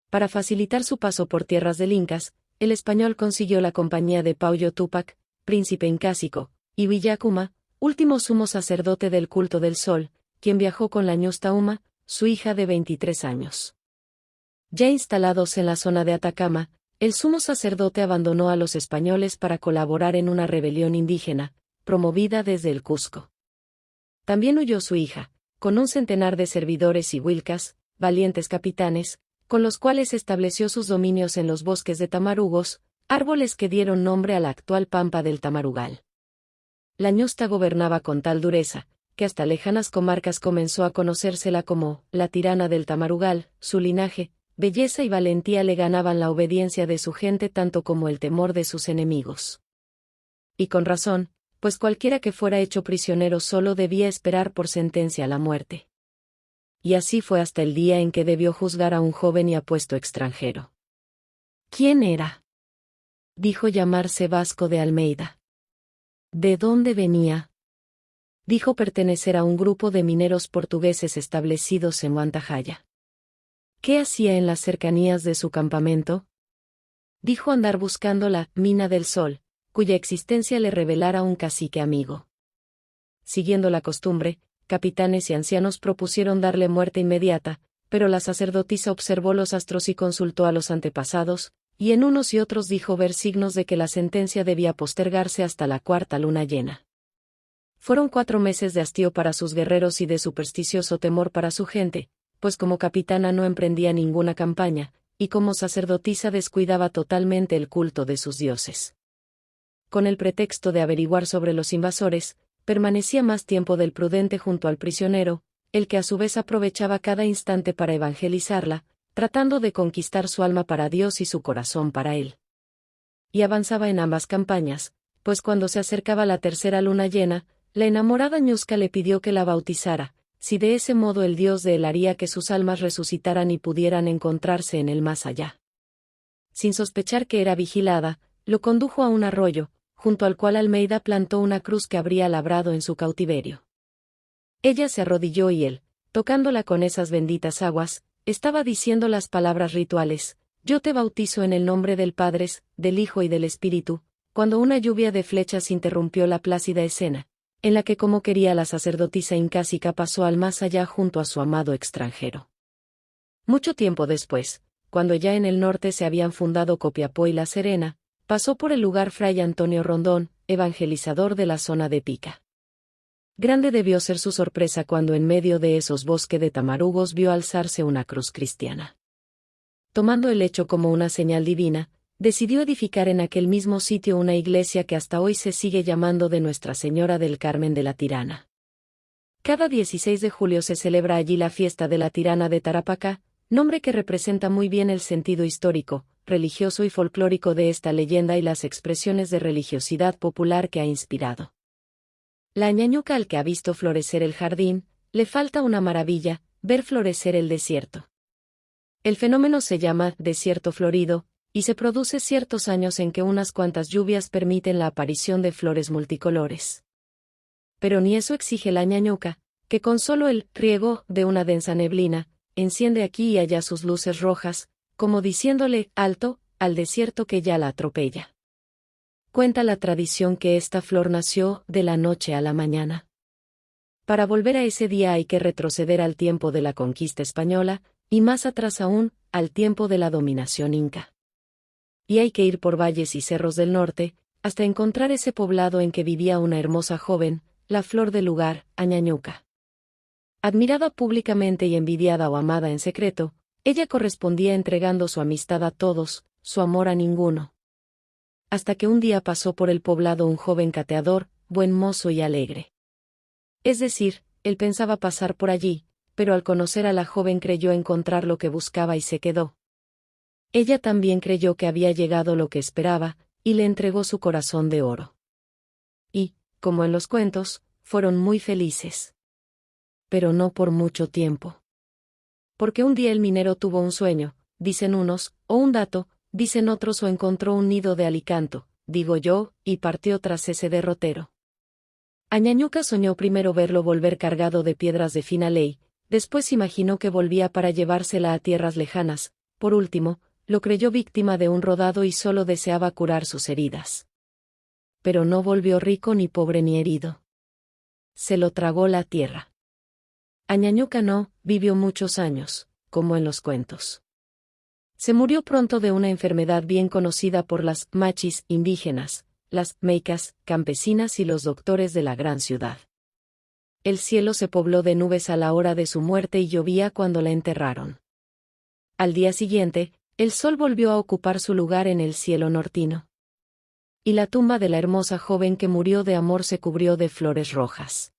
Para facilitar su paso por tierras del Incas, el español consiguió la compañía de Paulo Túpac, príncipe incásico, y Villacuma, último sumo sacerdote del culto del sol, quien viajó con la ñusta Uma, su hija de 23 años. Ya instalados en la zona de Atacama, el sumo sacerdote abandonó a los españoles para colaborar en una rebelión indígena, promovida desde el Cusco. También huyó su hija, con un centenar de servidores y huilcas, valientes capitanes, con los cuales estableció sus dominios en los bosques de tamarugos, árboles que dieron nombre a la actual Pampa del Tamarugal. la ñusta gobernaba con tal dureza, que hasta lejanas comarcas comenzó a conocérsela como la tirana del Tamarugal. Su linaje, belleza y valentía le ganaban la obediencia de su gente tanto como el temor de sus enemigos. Y con razón, pues cualquiera que fuera hecho prisionero solo debía esperar por sentencia la muerte. Y así fue hasta el día en que debió juzgar a un joven y apuesto extranjero. ¿Quién era? Dijo llamarse Vasco de Almeida. ¿De dónde venía? Dijo pertenecer a un grupo de mineros portugueses establecidos en Huantajaya. ¿Qué hacía en las cercanías de su campamento? Dijo andar buscando la mina del Sol, cuya existencia le revelara un cacique amigo. Siguiendo la costumbre, capitanes y ancianos propusieron darle muerte inmediata, pero la sacerdotisa observó los astros y consultó a los antepasados, y en unos y otros dijo ver signos de que la sentencia debía postergarse hasta la cuarta luna llena. Fueron 4 meses de hastío para sus guerreros y de supersticioso temor para su gente, pues como capitana no emprendía ninguna campaña, y como sacerdotisa descuidaba totalmente el culto de sus dioses. Con el pretexto de averiguar sobre los invasores, permanecía más tiempo del prudente junto al prisionero, el que a su vez aprovechaba cada instante para evangelizarla, tratando de conquistar su alma para Dios y su corazón para él. Y avanzaba en ambas campañas, pues cuando se acercaba la tercera luna llena, la enamorada ñusca le pidió que la bautizara, si de ese modo el Dios de él haría que sus almas resucitaran y pudieran encontrarse en el más allá. Sin sospechar que era vigilada, lo condujo a un arroyo, junto al cual Almeida plantó una cruz que habría labrado en su cautiverio. Ella se arrodilló y él, tocándola con esas benditas aguas, estaba diciendo las palabras rituales: «Yo te bautizo en el nombre del Padre, del Hijo y del Espíritu», cuando una lluvia de flechas interrumpió la plácida escena, en la que como quería la sacerdotisa incásica pasó al más allá junto a su amado extranjero. Mucho tiempo después, cuando ya en el norte se habían fundado Copiapó y La Serena, pasó por el lugar Fray Antonio Rondón, evangelizador de la zona de Pica. Grande debió ser su sorpresa cuando en medio de esos bosques de tamarugos vio alzarse una cruz cristiana. Tomando el hecho como una señal divina, decidió edificar en aquel mismo sitio una iglesia que hasta hoy se sigue llamando de Nuestra Señora del Carmen de la Tirana. Cada 16 de julio se celebra allí la fiesta de la Tirana de Tarapacá, nombre que representa muy bien el sentido histórico, religioso y folclórico de esta leyenda y las expresiones de religiosidad popular que ha inspirado. La ñañuca al que ha visto florecer el jardín, le falta una maravilla: ver florecer el desierto. El fenómeno se llama desierto florido, y se produce ciertos años en que unas cuantas lluvias permiten la aparición de flores multicolores. Pero ni eso exige la ñañuca, que con solo el riego de una densa neblina, enciende aquí y allá sus luces rojas, como diciéndole alto al desierto que ya la atropella. Cuenta la tradición que esta flor nació de la noche a la mañana. Para volver a ese día hay que retroceder al tiempo de la conquista española, y más atrás aún, al tiempo de la dominación inca. Y hay que ir por valles y cerros del norte, hasta encontrar ese poblado en que vivía una hermosa joven, la flor del lugar, Añañuca. Admirada públicamente y envidiada o amada en secreto, ella correspondía entregando su amistad a todos, su amor a ninguno. Hasta que un día pasó por el poblado un joven cateador, buen mozo y alegre. Es decir, él pensaba pasar por allí, pero al conocer a la joven creyó encontrar lo que buscaba y se quedó. Ella también creyó que había llegado lo que esperaba, y le entregó su corazón de oro. Y, como en los cuentos, fueron muy felices. Pero no por mucho tiempo. Porque un día el minero tuvo un sueño, dicen unos, o un dato, dicen otros, o encontró un nido de alicanto, digo yo, y partió tras ese derrotero. Añañuca soñó primero verlo volver cargado de piedras de fina ley, después imaginó que volvía para llevársela a tierras lejanas, por último, lo creyó víctima de un rodado y solo deseaba curar sus heridas. Pero no volvió rico ni pobre ni herido. Se lo tragó la tierra. Añañuca no vivió muchos años, como en los cuentos. Se murió pronto de una enfermedad bien conocida por las machis indígenas, las meicas campesinas y los doctores de la gran ciudad. El cielo se pobló de nubes a la hora de su muerte y llovía cuando la enterraron. Al día siguiente, el sol volvió a ocupar su lugar en el cielo nortino. y la tumba de la hermosa joven que murió de amor se cubrió de flores rojas.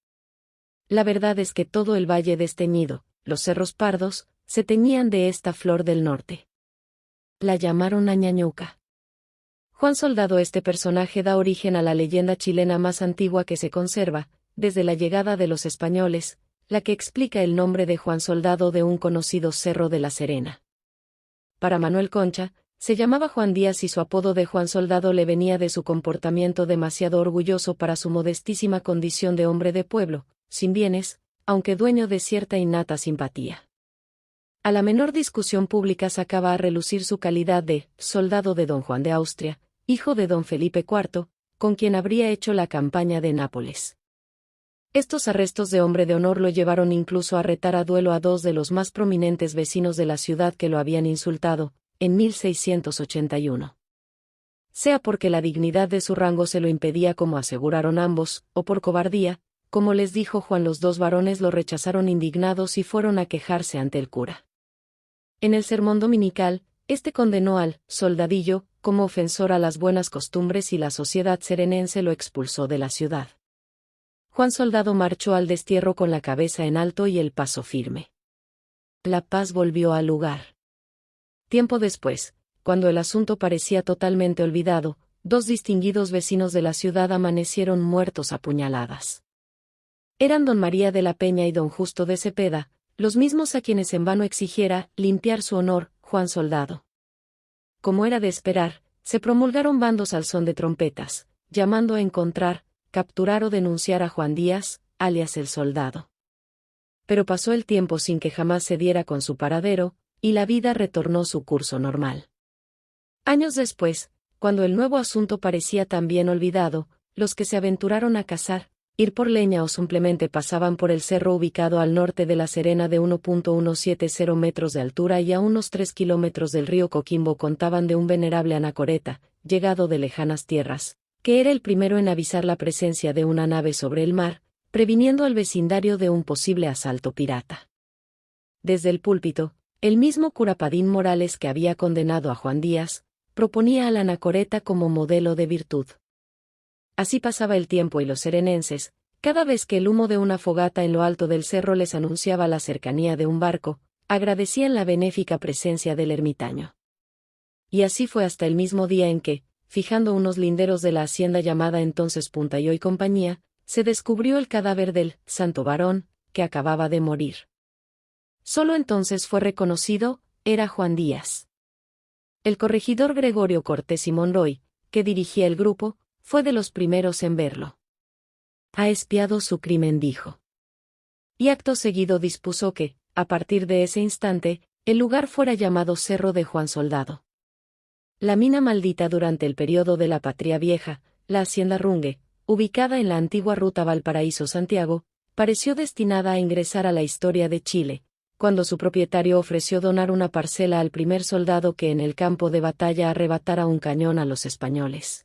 La verdad es que todo el valle desteñido, los cerros pardos, se teñían de esta flor del norte. La llamaron Añañuca. Juan Soldado. Este personaje da origen a la leyenda chilena más antigua que se conserva, desde la llegada de los españoles, la que explica el nombre de Juan Soldado de un conocido cerro de La Serena. Para Manuel Concha, se llamaba Juan Díaz y su apodo de Juan Soldado le venía de su comportamiento demasiado orgulloso para su modestísima condición de hombre de pueblo, sin bienes, aunque dueño de cierta innata simpatía. A la menor discusión pública sacaba a relucir su calidad de soldado de don Juan de Austria, hijo de don Felipe IV, con quien habría hecho la campaña de Nápoles. Estos arrestos de hombre de honor lo llevaron incluso a retar a duelo a dos de los más prominentes vecinos de la ciudad que lo habían insultado, en 1681. Sea porque la dignidad de su rango se lo impedía como aseguraron ambos, o por cobardía, como les dijo Juan, los dos varones lo rechazaron indignados y fueron a quejarse ante el cura. En el sermón dominical, este condenó al soldadillo como ofensor a las buenas costumbres y la sociedad serenense lo expulsó de la ciudad. Juan Soldado marchó al destierro con la cabeza en alto y el paso firme. La paz volvió al lugar. Tiempo después, cuando el asunto parecía totalmente olvidado, dos distinguidos vecinos de la ciudad amanecieron muertos a puñaladas. Eran don María de la Peña y don Justo de Cepeda, los mismos a quienes en vano exigiera limpiar su honor, Juan Soldado. Como era de esperar, se promulgaron bandos al son de trompetas, llamando a encontrar, capturar o denunciar a Juan Díaz, alias el Soldado. Pero pasó el tiempo sin que jamás se diera con su paradero, y la vida retornó su curso normal. Años después, cuando el nuevo asunto parecía también olvidado, los que se aventuraron a cazar, ir por leña o simplemente pasaban por el cerro ubicado al norte de La Serena de 1.170 metros de altura y a unos 3 kilómetros del río Coquimbo contaban de un venerable anacoreta, llegado de lejanas tierras, que era el primero en avisar la presencia de una nave sobre el mar, previniendo al vecindario de un posible asalto pirata. Desde el púlpito, el mismo cura Padín Morales que había condenado a Juan Díaz, proponía al anacoreta como modelo de virtud. Así pasaba el tiempo y los serenenses, cada vez que el humo de una fogata en lo alto del cerro les anunciaba la cercanía de un barco, agradecían la benéfica presencia del ermitaño. Y así fue hasta el mismo día en que, fijando unos linderos de la hacienda llamada entonces Puntayo y compañía, se descubrió el cadáver del santo varón, que acababa de morir. Solo entonces fue reconocido, era Juan Díaz. El corregidor Gregorio Cortés y Monroy, que dirigía el grupo, fue de los primeros en verlo. Ha expiado su crimen, dijo. Y acto seguido dispuso que, a partir de ese instante, el lugar fuera llamado Cerro de Juan Soldado. La mina maldita durante el periodo de la Patria Vieja, la hacienda Rungue, ubicada en la antigua ruta Valparaíso-Santiago, pareció destinada a ingresar a la historia de Chile, cuando su propietario ofreció donar una parcela al primer soldado que en el campo de batalla arrebatara un cañón a los españoles.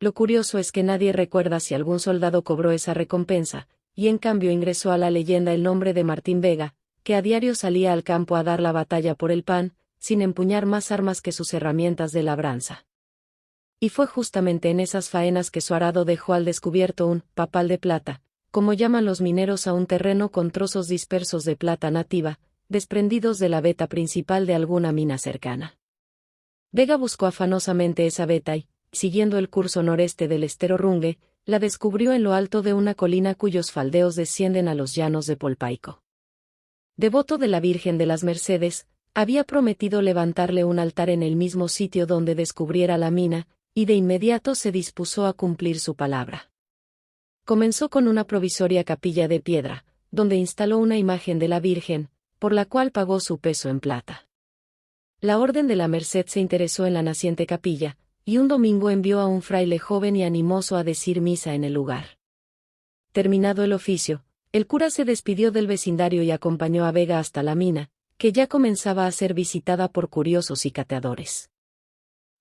Lo curioso es que nadie recuerda si algún soldado cobró esa recompensa, y en cambio ingresó a la leyenda el nombre de Martín Vega, que a diario salía al campo a dar la batalla por el pan, sin empuñar más armas que sus herramientas de labranza. Y fue justamente en esas faenas que su arado dejó al descubierto un papal de plata, como llaman los mineros a un terreno con trozos dispersos de plata nativa, desprendidos de la veta principal de alguna mina cercana. Vega buscó afanosamente esa veta y, siguiendo el curso noreste del estero Rungue, la descubrió en lo alto de una colina cuyos faldeos descienden a los llanos de Polpaico. Devoto de la Virgen de las Mercedes, había prometido levantarle un altar en el mismo sitio donde descubriera la mina, y de inmediato se dispuso a cumplir su palabra. Comenzó con una provisoria capilla de piedra, donde instaló una imagen de la Virgen, por la cual pagó su peso en plata. La Orden de la Merced se interesó en la naciente capilla, y un domingo envió a un fraile joven y animoso a decir misa en el lugar. Terminado el oficio, el cura se despidió del vecindario y acompañó a Vega hasta la mina, que ya comenzaba a ser visitada por curiosos y cateadores.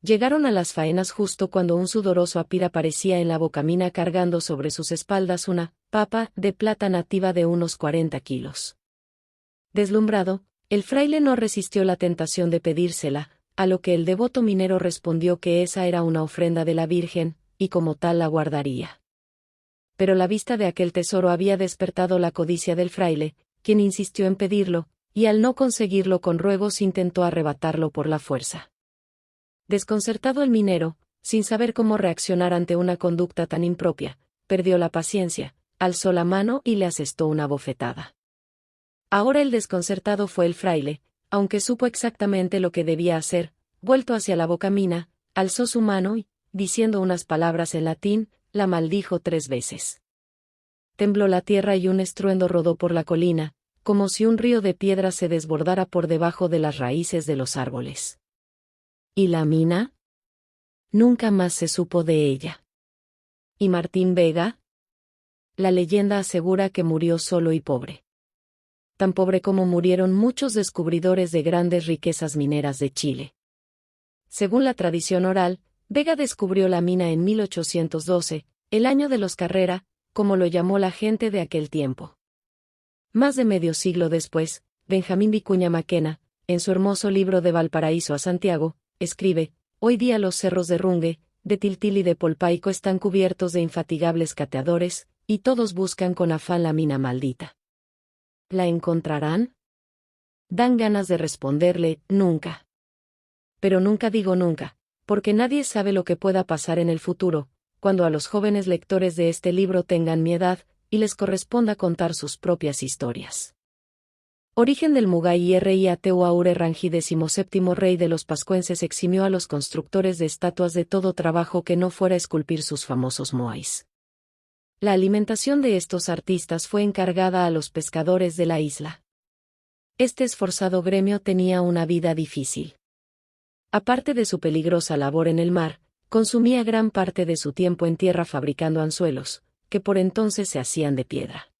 Llegaron a las faenas justo cuando un sudoroso apir aparecía en la bocamina cargando sobre sus espaldas una papa de plata nativa de unos 40 kilos. Deslumbrado, el fraile no resistió la tentación de pedírsela, a lo que el devoto minero respondió que esa era una ofrenda de la Virgen, y como tal la guardaría. Pero la vista de aquel tesoro había despertado la codicia del fraile, quien insistió en pedirlo, y al no conseguirlo con ruegos intentó arrebatarlo por la fuerza. Desconcertado el minero, sin saber cómo reaccionar ante una conducta tan impropia, perdió la paciencia, alzó la mano y le asestó una bofetada. Ahora el desconcertado fue el fraile, aunque supo exactamente lo que debía hacer, vuelto hacia la bocamina, alzó su mano y, diciendo unas palabras en latín, la maldijo 3 veces. Tembló la tierra y un estruendo rodó por la colina, como si un río de piedras se desbordara por debajo de las raíces de los árboles. ¿Y la mina? Nunca más se supo de ella. ¿Y Martín Vega? La leyenda asegura que murió solo y pobre. Tan pobre como murieron muchos descubridores de grandes riquezas mineras de Chile. Según la tradición oral, Vega descubrió la mina en 1812, el año de los Carrera, como lo llamó la gente de aquel tiempo. Más de medio siglo después, Benjamín Vicuña Maquena, en su hermoso libro De Valparaíso a Santiago, escribe: hoy día los cerros de Runge, de Tiltil y de Polpaico están cubiertos de infatigables cateadores, y todos buscan con afán la mina maldita. ¿La encontrarán? Dan ganas de responderle, nunca. Pero nunca digo nunca, porque nadie sabe lo que pueda pasar en el futuro, cuando a los jóvenes lectores de este libro tengan mi edad, y les corresponda contar sus propias historias. Origen del Mugay Riatu Aure Rangi, 17º rey de los pascuenses, eximió a los constructores de estatuas de todo trabajo que no fuera esculpir sus famosos moais. La alimentación de estos artistas fue encargada a los pescadores de la isla. Este esforzado gremio tenía una vida difícil. Aparte de su peligrosa labor en el mar, consumía gran parte de su tiempo en tierra fabricando anzuelos, que por entonces se hacían de piedra.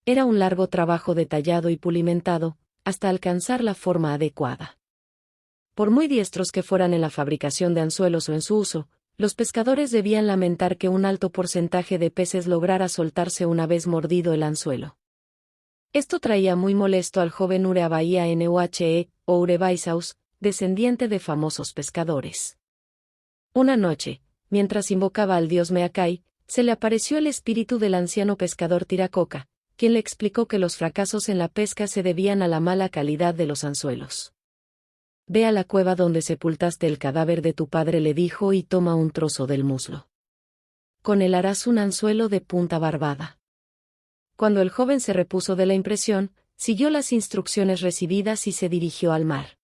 Era un largo trabajo detallado y pulimentado, hasta alcanzar la forma adecuada. Por muy diestros que fueran en la fabricación de anzuelos o en su uso, los pescadores debían lamentar que un alto porcentaje de peces lograra soltarse una vez mordido el anzuelo. Esto traía muy molesto al joven Ureabaía Nuhe, o Urebaisaus, descendiente de famosos pescadores. Una noche, mientras invocaba al dios Meacay, se le apareció el espíritu del anciano pescador Tiracoca, quien le explicó que los fracasos en la pesca se debían a la mala calidad de los anzuelos. Ve a la cueva donde sepultaste el cadáver de tu padre, le dijo, y toma un trozo del muslo. Con él harás un anzuelo de punta barbada. Cuando el joven se repuso de la impresión, siguió las instrucciones recibidas y se dirigió al mar.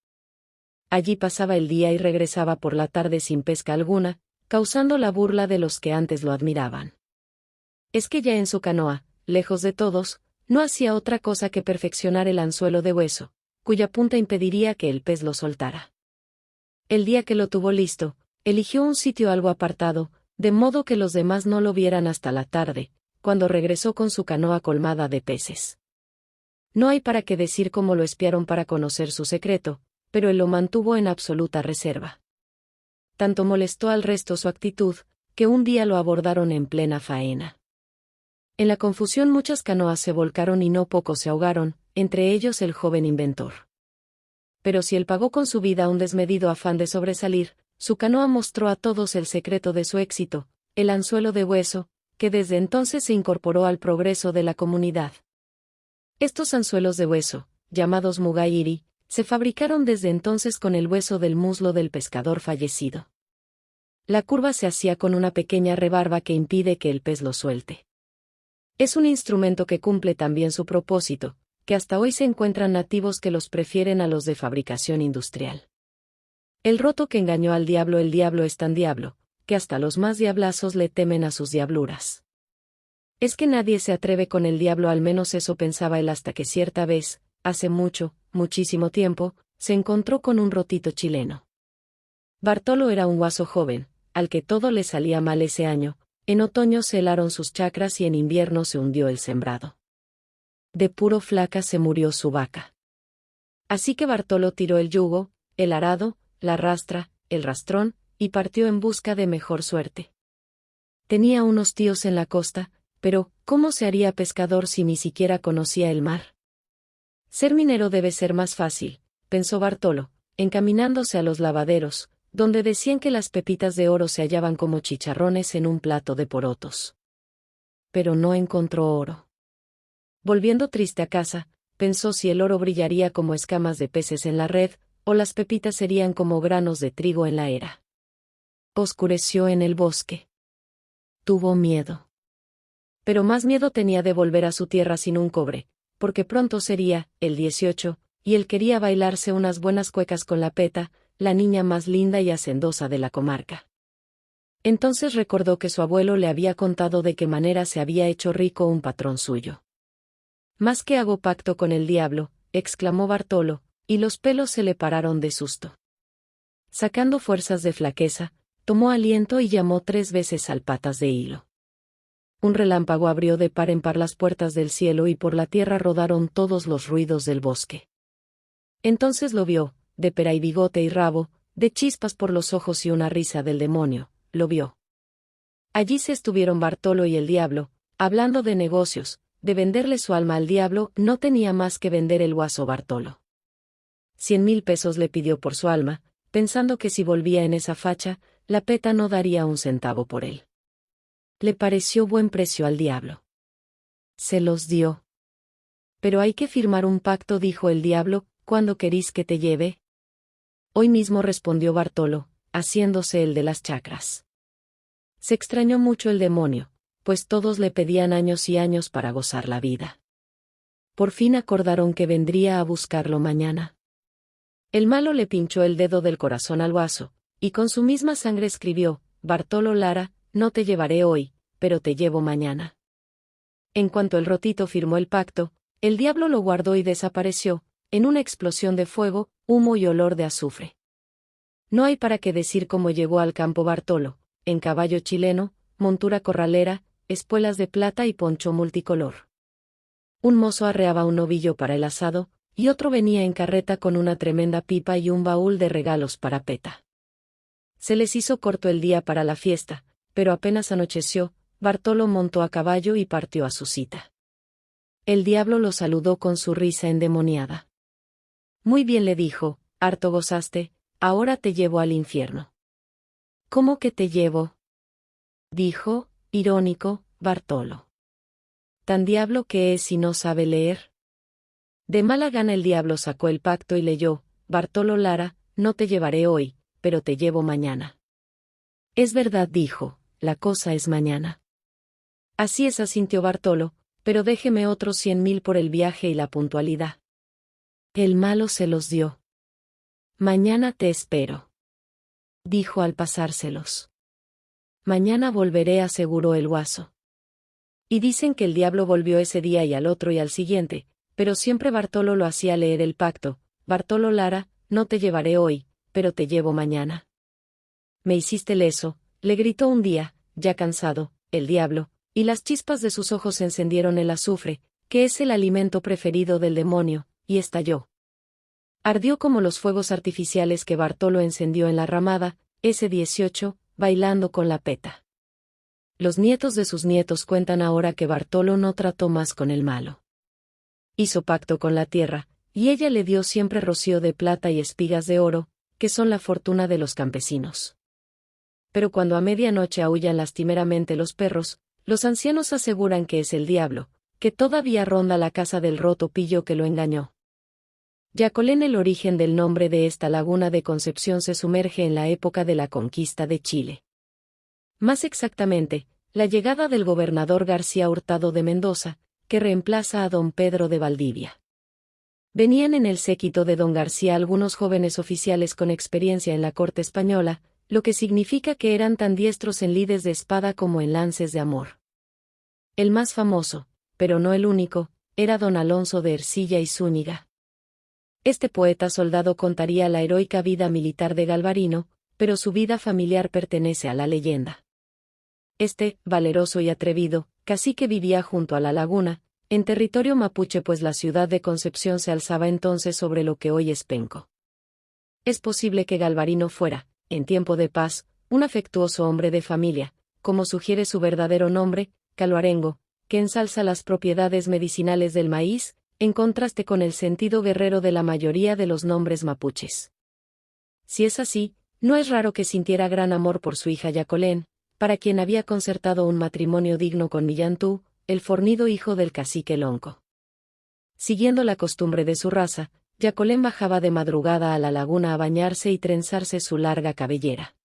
Allí pasaba el día y regresaba por la tarde sin pesca alguna, causando la burla de los que antes lo admiraban. Es que ya en su canoa, lejos de todos, no hacía otra cosa que perfeccionar el anzuelo de hueso, cuya punta impediría que el pez lo soltara. El día que lo tuvo listo, eligió un sitio algo apartado, de modo que los demás no lo vieran hasta la tarde, cuando regresó con su canoa colmada de peces. No hay para qué decir cómo lo espiaron para conocer su secreto, pero él lo mantuvo en absoluta reserva. Tanto molestó al resto su actitud, que un día lo abordaron en plena faena. En la confusión muchas canoas se volcaron y no pocos se ahogaron, entre ellos el joven inventor. Pero si él pagó con su vida un desmedido afán de sobresalir, su canoa mostró a todos el secreto de su éxito, el anzuelo de hueso, que desde entonces se incorporó al progreso de la comunidad. Estos anzuelos de hueso, llamados Mugayiri, se fabricaron desde entonces con el hueso del muslo del pescador fallecido. La curva se hacía con una pequeña rebarba que impide que el pez lo suelte. Es un instrumento que cumple también su propósito, que hasta hoy se encuentran nativos que los prefieren a los de fabricación industrial. El roto que engañó al diablo, el diablo es tan diablo, que hasta los más diablazos le temen a sus diabluras. Es que nadie se atreve con el diablo, al menos eso pensaba él, hasta que cierta vez, hace muchísimo tiempo, se encontró con un rotito chileno. Bartolo era un guaso joven, al que todo le salía mal ese año. En otoño se helaron sus chacras y en invierno se hundió el sembrado. De puro flaca se murió su vaca. Así que Bartolo tiró el yugo, el arado, la rastra, el rastrón, y partió en busca de mejor suerte. Tenía unos tíos en la costa, pero ¿cómo se haría pescador si ni siquiera conocía el mar? Ser minero debe ser más fácil, pensó Bartolo, encaminándose a los lavaderos, donde decían que las pepitas de oro se hallaban como chicharrones en un plato de porotos. Pero no encontró oro. Volviendo triste a casa, pensó si el oro brillaría como escamas de peces en la red, o las pepitas serían como granos de trigo en la era. Oscureció en el bosque. Tuvo miedo. Pero más miedo tenía de volver a su tierra sin un cobre, porque pronto sería, el 18, y él quería bailarse unas buenas cuecas con la Peta, la niña más linda y hacendosa de la comarca. Entonces recordó que su abuelo le había contado de qué manera se había hecho rico un patrón suyo. «Más que hago pacto con el diablo», exclamó Bartolo, y los pelos se le pararon de susto. Sacando fuerzas de flaqueza, tomó aliento y llamó 3 veces al Patas de Hilo. Un relámpago abrió de par en par las puertas del cielo y por la tierra rodaron todos los ruidos del bosque. Entonces lo vio, de pera y bigote y rabo, de chispas por los ojos y una risa del demonio, lo vio. Allí se estuvieron Bartolo y el diablo, hablando de negocios, de venderle su alma al diablo. No tenía más que vender el guaso Bartolo. 100.000 pesos le pidió por su alma, pensando que si volvía en esa facha, la Peta no daría un centavo por él. Le pareció buen precio al diablo. Se los dio. «Pero hay que firmar un pacto», dijo el diablo. «¿Cuándo querís que te lleve?» «Hoy mismo», respondió Bartolo, haciéndose el de las chacras. Se extrañó mucho el demonio, pues todos le pedían años y años para gozar la vida. Por fin acordaron que vendría a buscarlo mañana. El malo le pinchó el dedo del corazón al guaso, y con su misma sangre escribió: «Bartolo Lara, no te llevaré hoy, pero te llevo mañana». En cuanto el rotito firmó el pacto, el diablo lo guardó y desapareció, en una explosión de fuego, humo y olor de azufre. No hay para qué decir cómo llegó al campo Bartolo, en caballo chileno, montura corralera, espuelas de plata y poncho multicolor. Un mozo arreaba un novillo para el asado, y otro venía en carreta con una tremenda pipa y un baúl de regalos para Peta. Se les hizo corto el día para la fiesta, pero apenas anocheció, Bartolo montó a caballo y partió a su cita. El diablo lo saludó con su risa endemoniada. «Muy bien», le dijo, «harto gozaste, ahora te llevo al infierno». «¿Cómo que te llevo?», dijo, irónico, Bartolo. «¿Tan diablo que es y no sabe leer?». De mala gana el diablo sacó el pacto y leyó: «Bartolo Lara, no te llevaré hoy, pero te llevo mañana». «Es verdad», dijo, «la cosa es mañana». «Así es», asintió Bartolo, «pero déjeme otros 100.000 por el viaje y la puntualidad». El malo se los dio. «Mañana te espero», dijo al pasárselos. «Mañana volveré», aseguró el guaso. Y dicen que el diablo volvió ese día y al otro y al siguiente, pero siempre Bartolo lo hacía leer el pacto: «Bartolo Lara, no te llevaré hoy, pero te llevo mañana». «Me hiciste leso», le gritó un día, ya cansado, el diablo, y las chispas de sus ojos encendieron el azufre, que es el alimento preferido del demonio, y estalló. Ardió como los fuegos artificiales que Bartolo encendió en la ramada, ese 18, bailando con la Peta. Los nietos de sus nietos cuentan ahora que Bartolo no trató más con el malo. Hizo pacto con la tierra, y ella le dio siempre rocío de plata y espigas de oro, que son la fortuna de los campesinos. Pero cuando a medianoche aúllan lastimeramente los perros, los ancianos aseguran que es el diablo, que todavía ronda la casa del roto pillo que lo engañó. Yacolén, el origen del nombre de esta laguna de Concepción, se sumerge en la época de la conquista de Chile. Más exactamente, la llegada del gobernador García Hurtado de Mendoza, que reemplaza a don Pedro de Valdivia. Venían en el séquito de don García algunos jóvenes oficiales con experiencia en la corte española, lo que significa que eran tan diestros en lides de espada como en lances de amor. El más famoso, pero no el único, era don Alonso de Ercilla y Zúñiga. Este poeta soldado contaría la heroica vida militar de Galvarino, pero su vida familiar pertenece a la leyenda. Este, valeroso y atrevido, cacique vivía junto a la laguna, en territorio mapuche, pues la ciudad de Concepción se alzaba entonces sobre lo que hoy es Penco. Es posible que Galvarino fuera, en tiempo de paz, un afectuoso hombre de familia, como sugiere su verdadero nombre, Caluarengo, que ensalza las propiedades medicinales del maíz, en contraste con el sentido guerrero de la mayoría de los nombres mapuches. Si es así, no es raro que sintiera gran amor por su hija Yacolén, para quien había concertado un matrimonio digno con Millantú, el fornido hijo del cacique Lonco. Siguiendo la costumbre de su raza, Yacolén bajaba de madrugada a la laguna a bañarse y trenzarse su larga cabellera.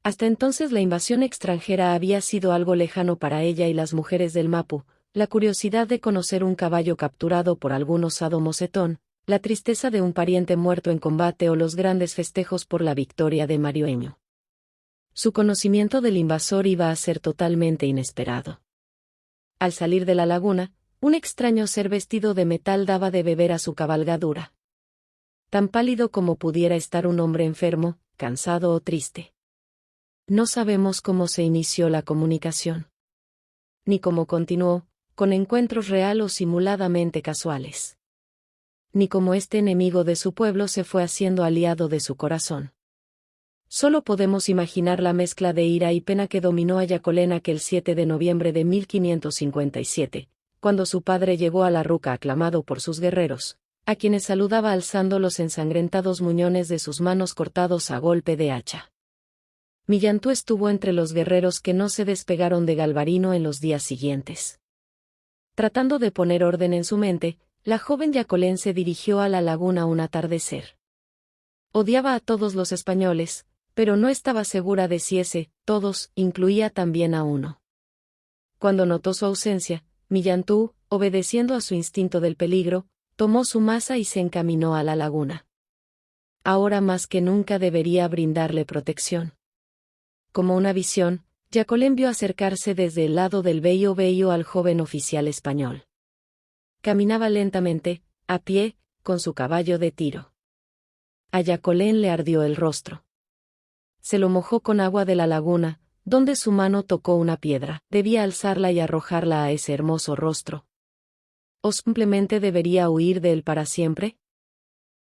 Hasta entonces la invasión extranjera había sido algo lejano para ella y las mujeres del Mapu, la curiosidad de conocer un caballo capturado por algún osado mocetón, la tristeza de un pariente muerto en combate o los grandes festejos por la victoria de Marioeño. Su conocimiento del invasor iba a ser totalmente inesperado. Al salir de la laguna, un extraño ser vestido de metal daba de beber a su cabalgadura. Tan pálido como pudiera estar un hombre enfermo, cansado o triste. No sabemos cómo se inició la comunicación. Ni cómo continuó, con encuentros real o simuladamente casuales. Ni cómo este enemigo de su pueblo se fue haciendo aliado de su corazón. Solo podemos imaginar la mezcla de ira y pena que dominó a Yacolén aquel 7 de noviembre de 1557, cuando su padre llegó a la ruca aclamado por sus guerreros, a quienes saludaba alzando los ensangrentados muñones de sus manos cortados a golpe de hacha. Millantú estuvo entre los guerreros que no se despegaron de Galvarino en los días siguientes. Tratando de poner orden en su mente, la joven Yacolén se dirigió a la laguna un atardecer. Odiaba a todos los españoles, pero no estaba segura de si ese todos incluía también a uno. Cuando notó su ausencia, Millantú, obedeciendo a su instinto del peligro, tomó su maza y se encaminó a la laguna. Ahora más que nunca debería brindarle protección. Como una visión, Yacolén vio acercarse desde el lado del Bello al joven oficial español. Caminaba lentamente, a pie, con su caballo de tiro. A Yacolén le ardió el rostro. Se lo mojó con agua de la laguna, donde su mano tocó una piedra. Debía alzarla y arrojarla a ese hermoso rostro. ¿O simplemente debería huir de él para siempre?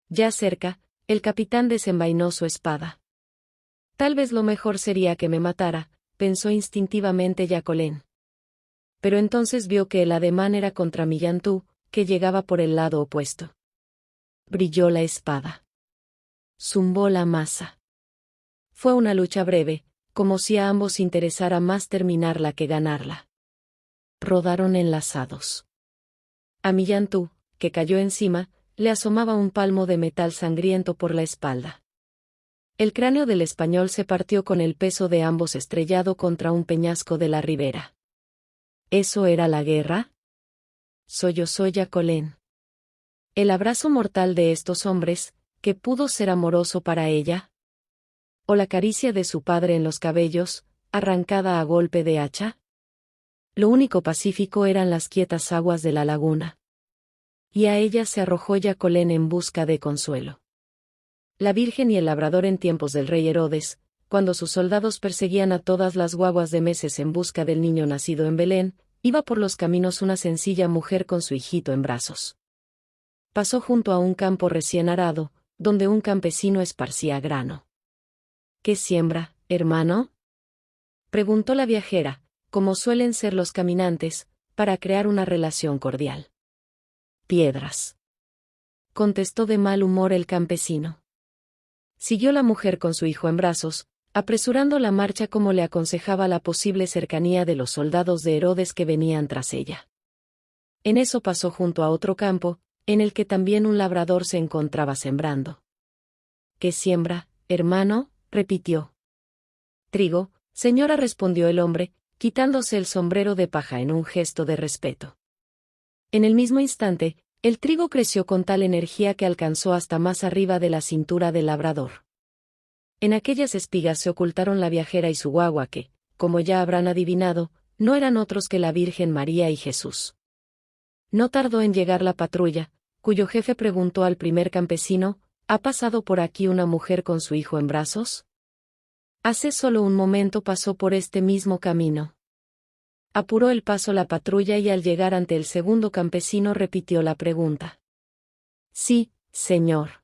Ya cerca, el capitán desenvainó su espada. Tal vez lo mejor sería que me matara, pensó instintivamente Yacolén. Pero entonces vio que el ademán era contra Millantú, que llegaba por el lado opuesto. Brilló la espada. Zumbó la maza. Fue una lucha breve, como si a ambos interesara más terminarla que ganarla. Rodaron enlazados. A Millantú, que cayó encima, le asomaba un palmo de metal sangriento por la espalda. El cráneo del español se partió con el peso de ambos estrellado contra un peñasco de la ribera. ¿Eso era la guerra? Sollozó Yacolén. El abrazo mortal de estos hombres, que pudo ser amoroso para ella. ¿O la caricia de su padre en los cabellos, arrancada a golpe de hacha? Lo único pacífico eran las quietas aguas de la laguna. Y a ella se arrojó Yacolén en busca de consuelo. La Virgen y el labrador en tiempos del rey Herodes, cuando sus soldados perseguían a todas las guaguas de meses en busca del niño nacido en Belén, iba por los caminos una sencilla mujer con su hijito en brazos. Pasó junto a un campo recién arado, donde un campesino esparcía grano. ¿Qué siembra, hermano?, preguntó la viajera, como suelen ser los caminantes, para crear una relación cordial. Piedras, contestó de mal humor el campesino. Siguió la mujer con su hijo en brazos, apresurando la marcha como le aconsejaba la posible cercanía de los soldados de Herodes que venían tras ella. En eso pasó junto a otro campo, en el que también un labrador se encontraba sembrando. ¿Qué siembra, hermano?, repitió. Trigo, señora, respondió el hombre, quitándose el sombrero de paja en un gesto de respeto. En el mismo instante, el trigo creció con tal energía que alcanzó hasta más arriba de la cintura del labrador. En aquellas espigas se ocultaron la viajera y su guagua que, como ya habrán adivinado, no eran otros que la Virgen María y Jesús. No tardó en llegar la patrulla, cuyo jefe preguntó al primer campesino: ¿ha pasado por aquí una mujer con su hijo en brazos? Hace solo un momento pasó por este mismo camino. Apuró el paso la patrulla y al llegar ante el segundo campesino repitió la pregunta. Sí, señor.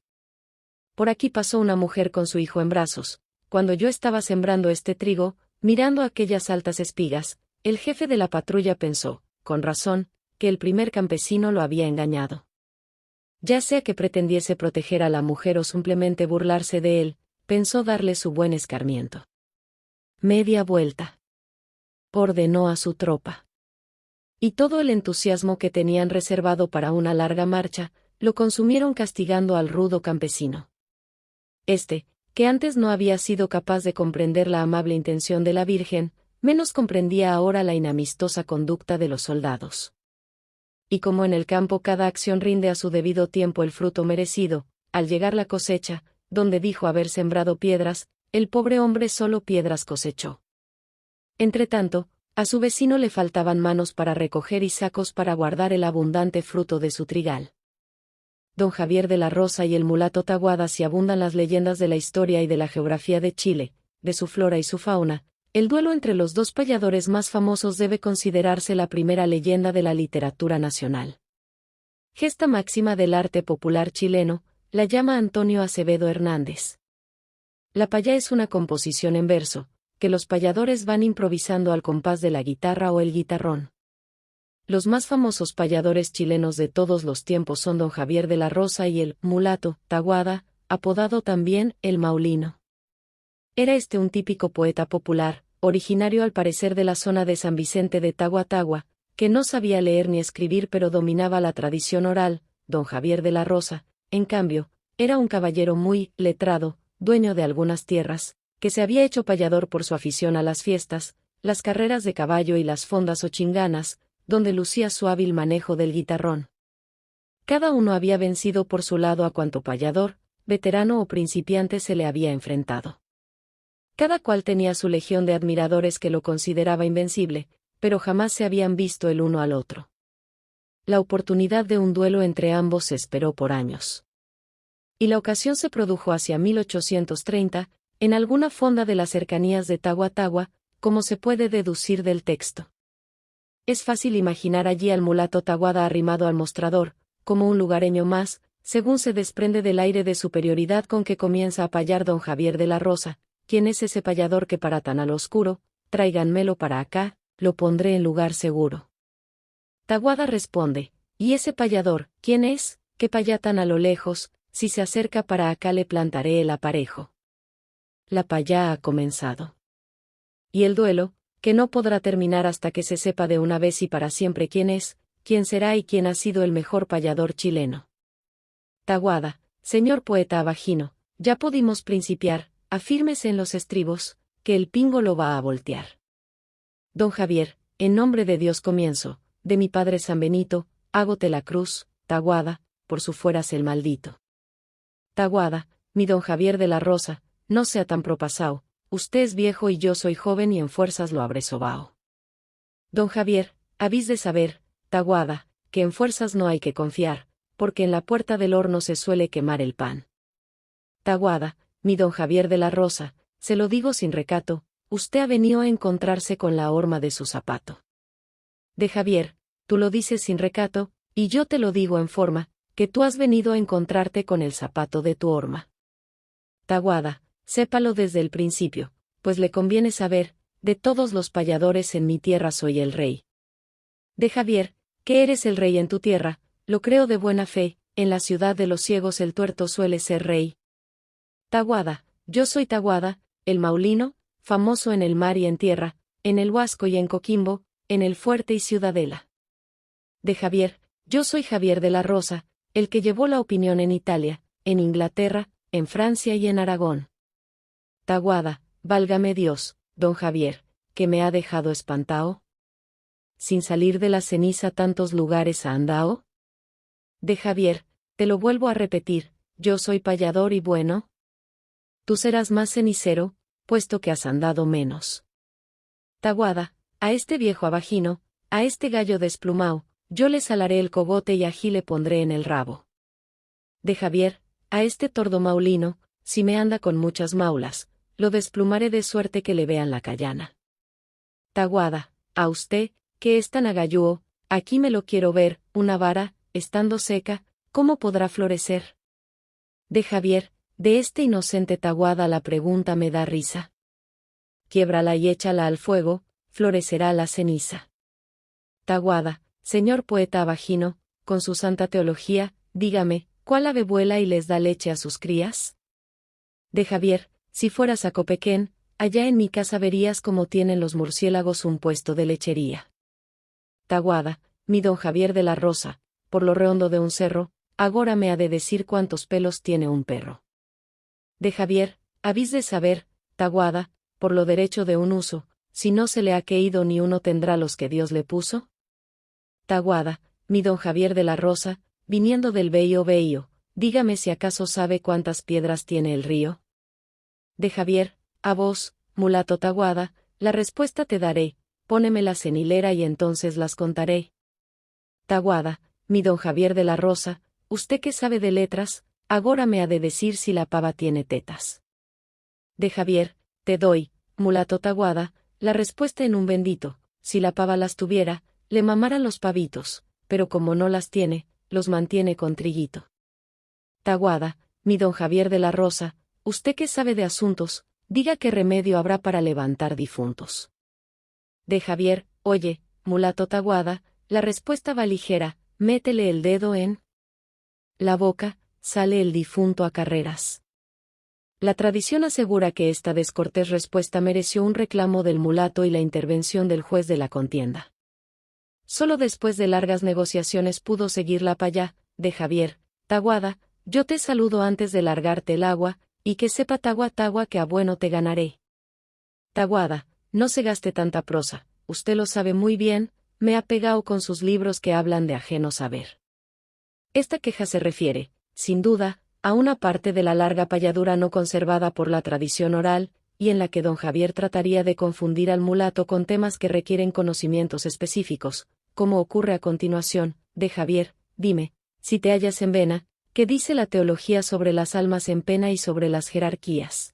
Por aquí pasó una mujer con su hijo en brazos. Cuando yo estaba sembrando este trigo, mirando aquellas altas espigas, el jefe de la patrulla pensó, con razón, que el primer campesino lo había engañado. Ya sea que pretendiese proteger a la mujer o simplemente burlarse de él, pensó darle su buen escarmiento. Media vuelta. Ordenó a su tropa. Y todo el entusiasmo que tenían reservado para una larga marcha, lo consumieron castigando al rudo campesino. Que antes no había sido capaz de comprender la amable intención de la Virgen, menos comprendía ahora la inamistosa conducta de los soldados. Y como en el campo cada acción rinde a su debido tiempo el fruto merecido, al llegar la cosecha, donde dijo haber sembrado piedras, el pobre hombre solo piedras cosechó. Entretanto, a su vecino le faltaban manos para recoger y sacos para guardar el abundante fruto de su trigal. Don Javier de la Rosa y el mulato Taguada. Si abundan las leyendas de la historia y de la geografía de Chile, de su flora y su fauna, el duelo entre los dos payadores más famosos debe considerarse la primera leyenda de la literatura nacional. Gesta máxima del arte popular chileno, la llama Antonio Acevedo Hernández. La payá es una composición en verso, que los payadores van improvisando al compás de la guitarra o el guitarrón. Los más famosos payadores chilenos de todos los tiempos son don Javier de la Rosa y el mulato Taguada, apodado también el Maulino. Era un típico poeta popular, originario al parecer de la zona de San Vicente de Tagua, que no sabía leer ni escribir pero dominaba la tradición oral. Don Javier de la Rosa, en cambio, era un caballero muy letrado, dueño de algunas tierras, que se había hecho payador por su afición a las fiestas, las carreras de caballo y las fondas o chinganas, donde lucía su hábil manejo del guitarrón. Cada uno había vencido por su lado a cuanto payador, veterano o principiante se le había enfrentado. Cada cual tenía su legión de admiradores que lo consideraba invencible, pero jamás se habían visto el uno al otro. La oportunidad de un duelo entre ambos se esperó por años. Y la ocasión se produjo hacia 1830, en alguna fonda de las cercanías de Tagua, como se puede deducir del texto. Es fácil imaginar allí al mulato Taguada arrimado al mostrador, como un lugareño más, según se desprende del aire de superioridad con que comienza a payar don Javier de la Rosa. ¿Quién es ese payador que para tan al oscuro? Tráiganmelo para acá, lo pondré en lugar seguro. Taguada responde, ¿y ese payador, quién es? ¿Qué paya tan a lo lejos? Si se acerca para acá le plantaré el aparejo. La payá ha comenzado. Y el duelo, que no podrá terminar hasta que se sepa de una vez y para siempre quién es, quién será y quién ha sido el mejor payador chileno. Taguada, señor poeta abajino, ya pudimos principiar, afírmese en los estribos, que el pingo lo va a voltear. Don Javier, en nombre de Dios comienzo, de mi padre San Benito, hágote la cruz, Taguada, por su fueras el maldito. Taguada, mi don Javier de la Rosa, no sea tan propasao, usted es viejo y yo soy joven y en fuerzas lo habré sobao. Don Javier, habís de saber, Taguada, que en fuerzas no hay que confiar, porque en la puerta del horno se suele quemar el pan. Taguada, mi don Javier de la Rosa, se lo digo sin recato, usted ha venido a encontrarse con la horma de su zapato. De Javier, tú lo dices sin recato, y yo te lo digo en forma, que tú has venido a encontrarte con el zapato de tu horma. Taguada, sépalo desde el principio, pues le conviene saber, de todos los payadores en mi tierra soy el rey. De Javier, que eres el rey en tu tierra, lo creo de buena fe, en la ciudad de los ciegos el tuerto suele ser rey. Taguada, yo soy Taguada, el Maulino, famoso en el mar y en tierra, en el Huasco y en Coquimbo, en el fuerte y ciudadela. De Javier, yo soy Javier de la Rosa, el que llevó la opinión en Italia, en Inglaterra, en Francia y en Aragón. Taguada, válgame Dios, don Javier, que me ha dejado espantao. Sin salir de la ceniza tantos lugares ha andao. De Javier, te lo vuelvo a repetir, yo soy payador y bueno. Tú serás más cenicero, puesto que has andado menos. Taguada, a este viejo abajino, a este gallo desplumao, yo le salaré el cogote y ají le pondré en el rabo. De Javier, a este tordo maulino, si me anda con muchas maulas, lo desplumaré de suerte que le vean la callana. Taguada, a usted, que es tan agayúo, aquí me lo quiero ver, una vara, estando seca, ¿cómo podrá florecer? De Javier, de este inocente Taguada la pregunta me da risa. Quiébrala y échala al fuego, florecerá la ceniza. Taguada, señor poeta abajino, con su santa teología, dígame, ¿cuál ave vuela y les da leche a sus crías? De Javier, si fueras a Copequén, allá en mi casa verías cómo tienen los murciélagos un puesto de lechería. Taguada, mi don Javier de la Rosa, por lo rehondo de un cerro, agora me ha de decir cuántos pelos tiene un perro. De Javier, habís de saber, Taguada, por lo derecho de un uso, si no se le ha queído ni uno tendrá los que Dios le puso. Taguada, mi don Javier de la Rosa, viniendo del Veío, dígame si acaso sabe cuántas piedras tiene el río. De Javier, a vos, mulato Taguada, la respuesta te daré, pónemelas en hilera y entonces las contaré. Taguada, mi don Javier de la Rosa, usted que sabe de letras, agora me ha de decir si la pava tiene tetas. De Javier, te doy, mulato Taguada, la respuesta en un bendito, si la pava las tuviera, le mamaran los pavitos, pero como no las tiene, los mantiene con triguito. Taguada, mi don Javier de la Rosa, usted que sabe de asuntos, diga qué remedio habrá para levantar difuntos. De Javier, oye, mulato Taguada, la respuesta va ligera, métele el dedo en la boca, sale el difunto a carreras. La tradición asegura que esta descortés respuesta mereció un reclamo del mulato y la intervención del juez de la contienda. Solo después de largas negociaciones pudo seguir la payá, de Javier, Taguada, yo te saludo antes de largarte el agua, y que sepa Tagua que a bueno te ganaré. Taguada, no se gaste tanta prosa, usted lo sabe muy bien, me ha pegado con sus libros que hablan de ajeno saber. Esta queja se refiere, sin duda, a una parte de la larga payadura no conservada por la tradición oral, y en la que don Javier trataría de confundir al mulato con temas que requieren conocimientos específicos, como ocurre a continuación. De Javier, dime, si te hallas en vena, ¿qué dice la teología sobre las almas en pena y sobre las jerarquías?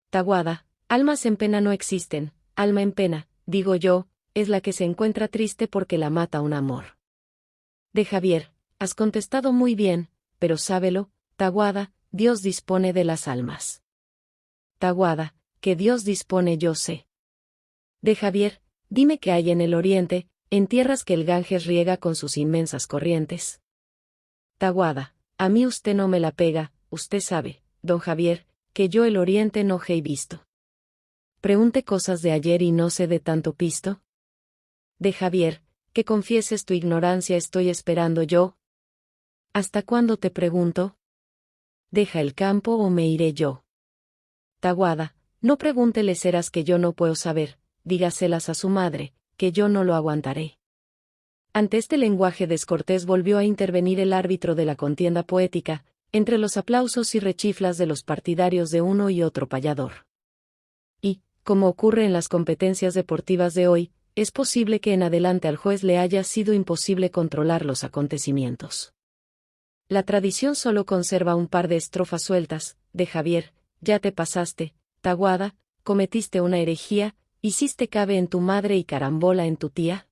Taguada, almas en pena no existen, alma en pena, digo yo, es la que se encuentra triste porque la mata un amor. De Javier, has contestado muy bien, pero sábelo, Taguada, Dios dispone de las almas. Taguada, que Dios dispone yo sé. De Javier, dime qué hay en el oriente, en tierras que el Ganges riega con sus inmensas corrientes. Taguada, a mí usted no me la pega, usted sabe, don Javier, que yo el oriente no he visto. Pregunte cosas de ayer y no sé de tanto pisto. De Javier, que confieses tu ignorancia estoy esperando yo. ¿Hasta cuándo te pregunto? Deja el campo o me iré yo. Taguada, no pregúntele serás que yo no puedo saber, dígaselas a su madre, que yo no lo aguantaré. Ante este lenguaje descortés volvió a intervenir el árbitro de la contienda poética, entre los aplausos y rechiflas de los partidarios de uno y otro payador. Y, como ocurre en las competencias deportivas de hoy, es posible que en adelante al juez le haya sido imposible controlar los acontecimientos. La tradición solo conserva un par de estrofas sueltas. De Javier, ya te pasaste, Taguada, cometiste una herejía, hiciste cabe en tu madre y carambola en tu tía.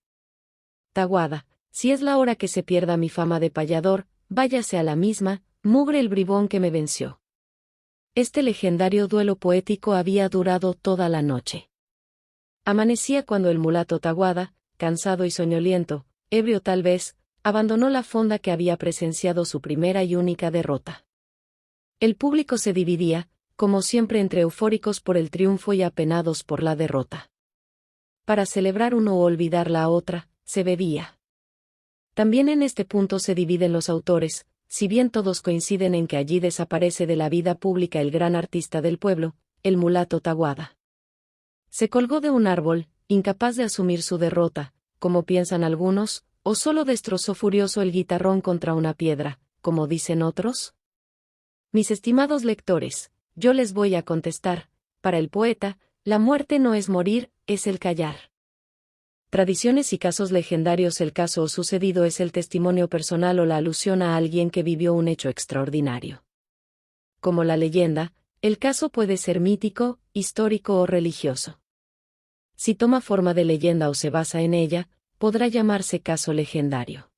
Taguada, si es la hora que se pierda mi fama de payador, váyase a la misma, mugre el bribón que me venció. Este legendario duelo poético había durado toda la noche. Amanecía cuando el mulato Taguada, cansado y soñoliento, ebrio tal vez, abandonó la fonda que había presenciado su primera y única derrota. El público se dividía, como siempre entre eufóricos por el triunfo y apenados por la derrota. Para celebrar uno o olvidar la otra, se bebía. También en este punto se dividen los autores, si bien todos coinciden en que allí desaparece de la vida pública el gran artista del pueblo, el mulato Taguada. Se colgó de un árbol, incapaz de asumir su derrota, como piensan algunos, o solo destrozó furioso el guitarrón contra una piedra, como dicen otros. Mis estimados lectores, yo les voy a contestar, para el poeta, la muerte no es morir, es el callar. Tradiciones y casos legendarios. El caso o sucedido es el testimonio personal o la alusión a alguien que vivió un hecho extraordinario. Como la leyenda, el caso puede ser mítico, histórico o religioso. Si toma forma de leyenda o se basa en ella, podrá llamarse caso legendario.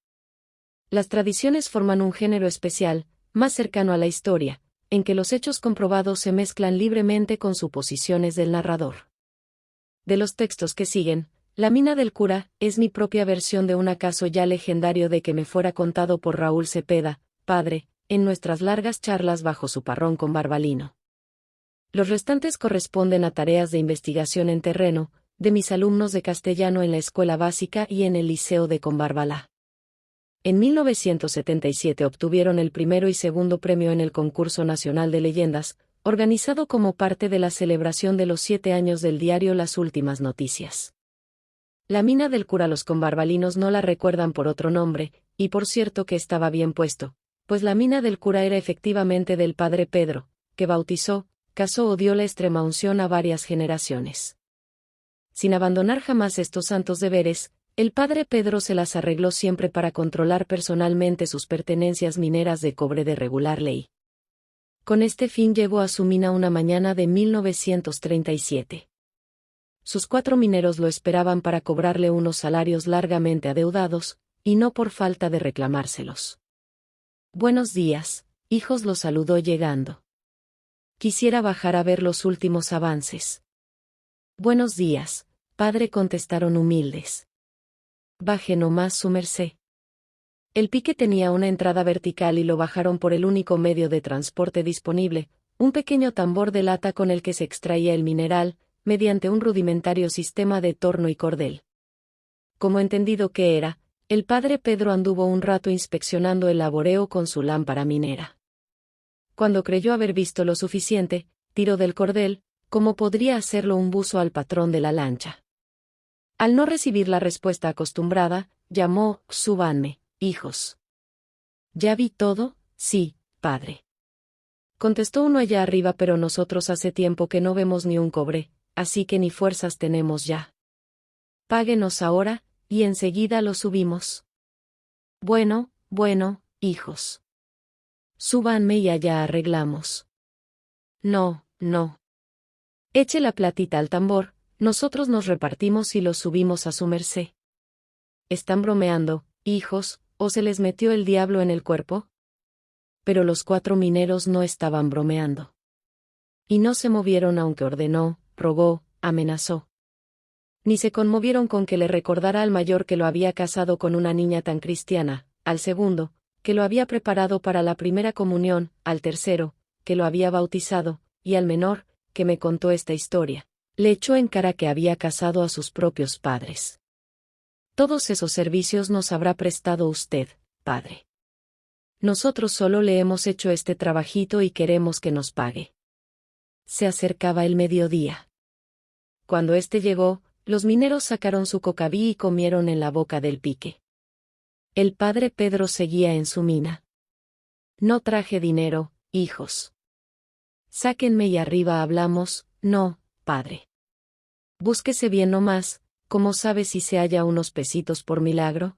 Las tradiciones forman un género especial, más cercano a la historia, en que los hechos comprobados se mezclan libremente con suposiciones del narrador. De los textos que siguen, La mina del cura es mi propia versión de un caso ya legendario de que me fuera contado por Raúl Cepeda, padre, en nuestras largas charlas bajo su parrón con Barbalino. Los restantes corresponden a tareas de investigación en terreno, de mis alumnos de castellano en la escuela básica y en el liceo de Combarbalá. En 1977 obtuvieron el primero y segundo premio en el Concurso Nacional de Leyendas, organizado como parte de la celebración de los 7 años del diario Las Últimas Noticias. La mina del cura. Los combarbalinos no la recuerdan por otro nombre, y por cierto que estaba bien puesto, pues la mina del cura era efectivamente del padre Pedro, que bautizó, casó o dio la extremaunción a varias generaciones. Sin abandonar jamás estos santos deberes, el padre Pedro se las arregló siempre para controlar personalmente sus pertenencias mineras de cobre de regular ley. Con este fin llegó a su mina una mañana de 1937. Sus 4 mineros lo esperaban para cobrarle unos salarios largamente adeudados, y no por falta de reclamárselos. «Buenos días, hijos», los saludó llegando. «Quisiera bajar a ver los últimos avances». «Buenos días, padre», contestaron humildes. «Baje nomás su merced». El pique tenía una entrada vertical y lo bajaron por el único medio de transporte disponible, un pequeño tambor de lata con el que se extraía el mineral, mediante un rudimentario sistema de torno y cordel. Como entendido que era, el padre Pedro anduvo un rato inspeccionando el laboreo con su lámpara minera. Cuando creyó haber visto lo suficiente, tiró del cordel, como podría hacerlo un buzo al patrón de la lancha. Al no recibir la respuesta acostumbrada, llamó: «Súbanme, hijos». «¿Ya vi todo?» «Sí, padre». Contestó uno allá arriba, «pero nosotros hace tiempo que no vemos ni un cobre, así que ni fuerzas tenemos ya. Páguenos ahora, y enseguida lo subimos». «Bueno, bueno, hijos. Súbanme y allá arreglamos». «No, no. Eche la platita al tambor, nosotros nos repartimos y lo subimos a su merced». «Están bromeando, hijos, ¿o se les metió el diablo en el cuerpo?». Pero los 4 mineros no estaban bromeando. Y no se movieron aunque ordenó, rogó, amenazó. Ni se conmovieron con que le recordara al mayor que lo había casado con una niña tan cristiana, al segundo, que lo había preparado para la primera comunión, al tercero, que lo había bautizado, y al menor, que me contó esta historia, le echó en cara que había casado a sus propios padres. «Todos esos servicios nos habrá prestado usted, padre. Nosotros solo le hemos hecho este trabajito y queremos que nos pague». Se acercaba el mediodía. Cuando éste llegó, los mineros sacaron su cocaví y comieron en la boca del pique. El padre Pedro seguía en su mina. «No traje dinero, hijos. Sáquenme y arriba hablamos». «No, padre. Búsquese bien nomás, ¿cómo sabe si se halla unos pesitos por milagro?».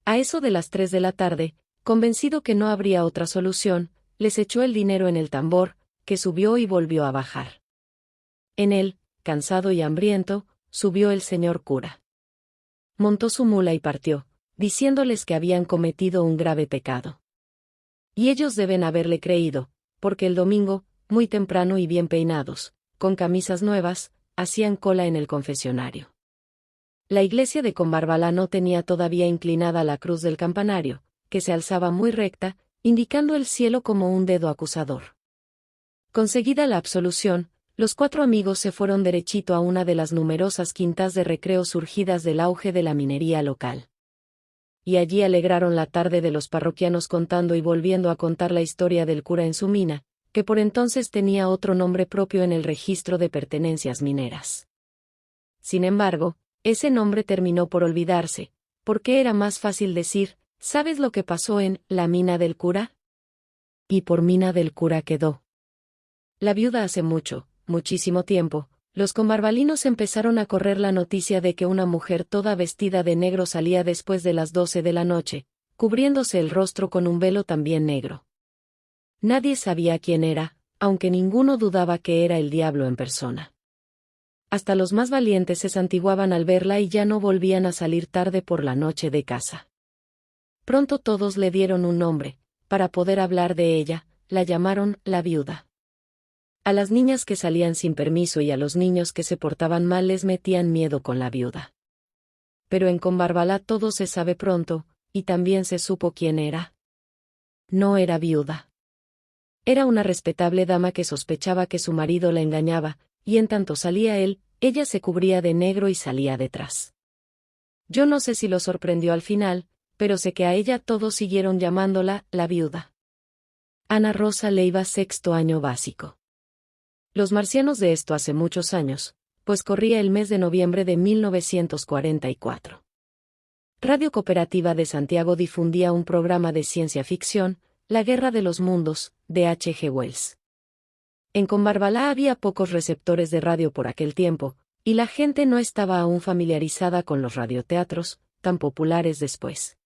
A eso de las 3 de la tarde, convencido que no habría otra solución, les echó el dinero en el tambor, que subió y volvió a bajar. En él, cansado y hambriento, subió el señor cura. Montó su mula y partió, diciéndoles que habían cometido un grave pecado. Y ellos deben haberle creído, porque el domingo, muy temprano y bien peinados, con camisas nuevas, hacían cola en el confesionario. La iglesia de Combarbalá no tenía todavía inclinada la cruz del campanario, que se alzaba muy recta, indicando el cielo como un dedo acusador. Conseguida la absolución, los 4 amigos se fueron derechito a una de las numerosas quintas de recreo surgidas del auge de la minería local. Y allí alegraron la tarde de los parroquianos contando y volviendo a contar la historia del cura en su mina, que por entonces tenía otro nombre propio en el registro de pertenencias mineras. Sin embargo, ese nombre terminó por olvidarse, porque era más fácil decir: «¿Sabes lo que pasó en la mina del cura?». Y por mina del cura quedó. La viuda hace mucho, muchísimo tiempo, los combarbalinos empezaron a correr la noticia de que una mujer toda vestida de negro salía después de las 12 de la noche, cubriéndose el rostro con un velo también negro. Nadie sabía quién era, aunque ninguno dudaba que era el diablo en persona. Hasta los más valientes se santiguaban al verla y ya no volvían a salir tarde por la noche de casa. Pronto todos le dieron un nombre, para poder hablar de ella, la llamaron la viuda. A las niñas que salían sin permiso y a los niños que se portaban mal les metían miedo con la viuda. Pero en Combarbalá todo se sabe pronto, y también se supo quién era. No era viuda. Era una respetable dama que sospechaba que su marido la engañaba, y en tanto salía él, ella se cubría de negro y salía detrás. Yo no sé si lo sorprendió al final, pero sé que a ella todos siguieron llamándola la viuda. Ana Rosa Leiva, sexto año básico. Los marcianos de esto hace muchos años, pues corría el mes de noviembre de 1944. Radio Cooperativa de Santiago difundía un programa de ciencia ficción, La Guerra de los Mundos, de H. G. Wells. En Combarbalá había pocos receptores de radio por aquel tiempo, y la gente no estaba aún familiarizada con los radioteatros, tan populares después.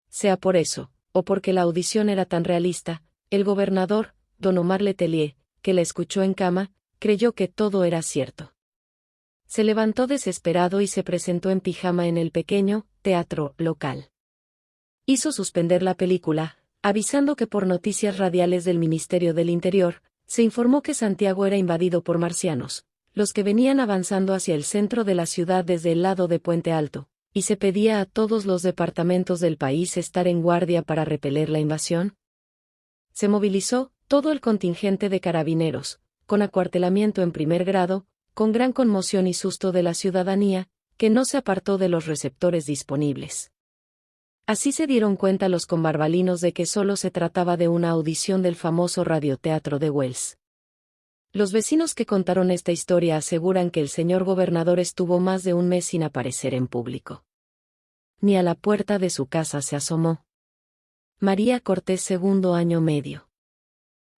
Sea por eso, o porque la audición era tan realista, el gobernador, don Omar Letelier, que la escuchó en cama, creyó que todo era cierto. Se levantó desesperado y se presentó en pijama en el pequeño teatro local. Hizo suspender la película, avisando que por noticias radiales del Ministerio del Interior, se informó que Santiago era invadido por marcianos, los que venían avanzando hacia el centro de la ciudad desde el lado de Puente Alto, y se pedía a todos los departamentos del país estar en guardia para repeler la invasión. Se movilizó todo el contingente de carabineros, con acuartelamiento en primer grado, con gran conmoción y susto de la ciudadanía, que no se apartó de los receptores disponibles. Así se dieron cuenta los combarbalinos de que solo se trataba de una audición del famoso radioteatro de Wells. Los vecinos que contaron esta historia aseguran que el señor gobernador estuvo más de un mes sin aparecer en público. Ni a la puerta de su casa se asomó. María Cortés, segundo año medio.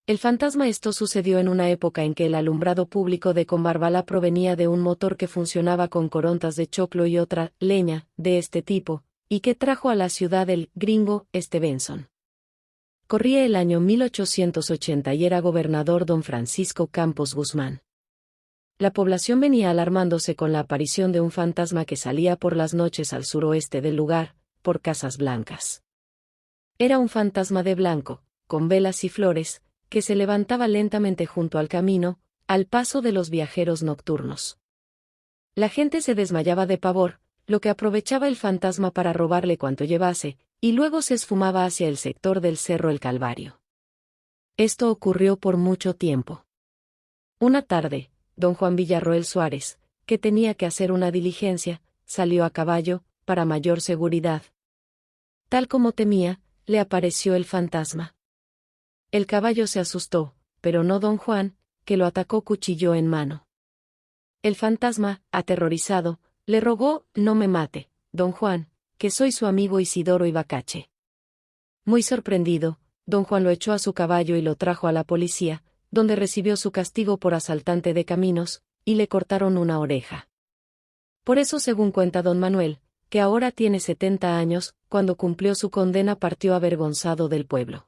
El fantasma. Esto sucedió en una época en que el alumbrado público de Combarbalá provenía de un motor que funcionaba con corontas de choclo y otra leña de este tipo, y que trajo a la ciudad el gringo Stevenson. Corría el año 1880 y era gobernador don Francisco Campos Guzmán. La población venía alarmándose con la aparición de un fantasma que salía por las noches al suroeste del lugar, por Casas Blancas. Era un fantasma de blanco, con velas y flores, que se levantaba lentamente junto al camino, al paso de los viajeros nocturnos. La gente se desmayaba de pavor, lo que aprovechaba el fantasma para robarle cuanto llevase, y luego se esfumaba hacia el sector del Cerro El Calvario. Esto ocurrió por mucho tiempo. Una tarde, don Juan Villarroel Suárez, que tenía que hacer una diligencia, salió a caballo, para mayor seguridad. Tal como temía, le apareció el fantasma. El caballo se asustó, pero no don Juan, que lo atacó cuchillo en mano. El fantasma, aterrorizado, le rogó: «No me mate, don Juan, que soy su amigo Isidoro Ibacache». Muy sorprendido, don Juan lo echó a su caballo y lo trajo a la policía, donde recibió su castigo por asaltante de caminos, y le cortaron una oreja. Por eso, según cuenta don Manuel, que ahora tiene 70 años, cuando cumplió su condena partió avergonzado del pueblo.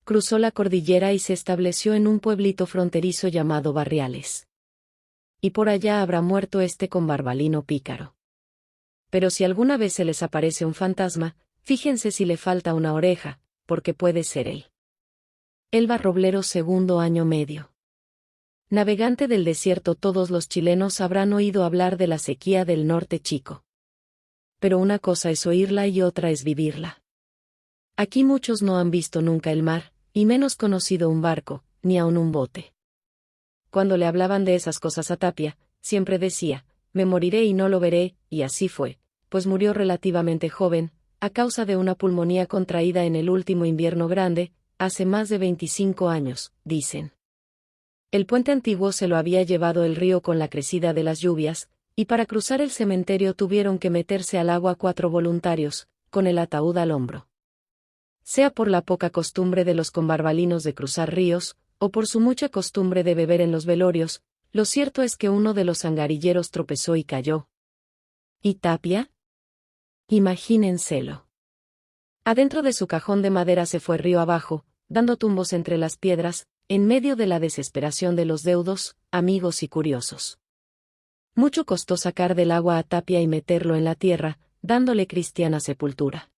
Cruzó la cordillera y se estableció en un pueblito fronterizo llamado Barriales. Y por allá habrá muerto este combarbalino pícaro. Pero si alguna vez se les aparece un fantasma, fíjense si le falta una oreja, porque puede ser él. Elba Roblero, segundo año medio. Navegante del desierto. Todos los chilenos habrán oído hablar de la sequía del norte chico. Pero una cosa es oírla y otra es vivirla. Aquí muchos no han visto nunca el mar, y menos conocido un barco, ni aun un bote. Cuando le hablaban de esas cosas a Tapia, siempre decía: «Me moriré y no lo veré», y así fue, pues murió relativamente joven, a causa de una pulmonía contraída en el último invierno grande, hace más de 25 años, dicen. El puente antiguo se lo había llevado el río con la crecida de las lluvias, y para cruzar el cementerio tuvieron que meterse al agua 4 voluntarios, con el ataúd al hombro. Sea por la poca costumbre de los combarbalinos de cruzar ríos, o por su mucha costumbre de beber en los velorios, lo cierto es que uno de los angarilleros tropezó y cayó. ¿Y Tapia? Imagínenselo. Adentro de su cajón de madera se fue río abajo, dando tumbos entre las piedras, en medio de la desesperación de los deudos, amigos y curiosos. Mucho costó sacar del agua a Tapia y meterlo en la tierra, dándole cristiana sepultura.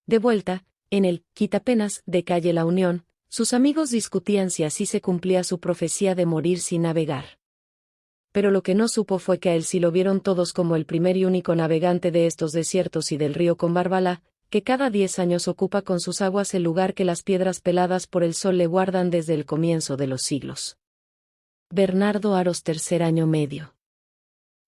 De vuelta, en el quitapenas de calle La Unión, sus amigos discutían si así se cumplía su profecía de morir sin navegar. Pero lo que no supo fue que a él sí lo vieron todos como el primer y único navegante de estos desiertos y del río Combarbalá, que cada 10 años ocupa con sus aguas el lugar que las piedras peladas por el sol le guardan desde el comienzo de los siglos. Bernardo Aros, tercer año medio.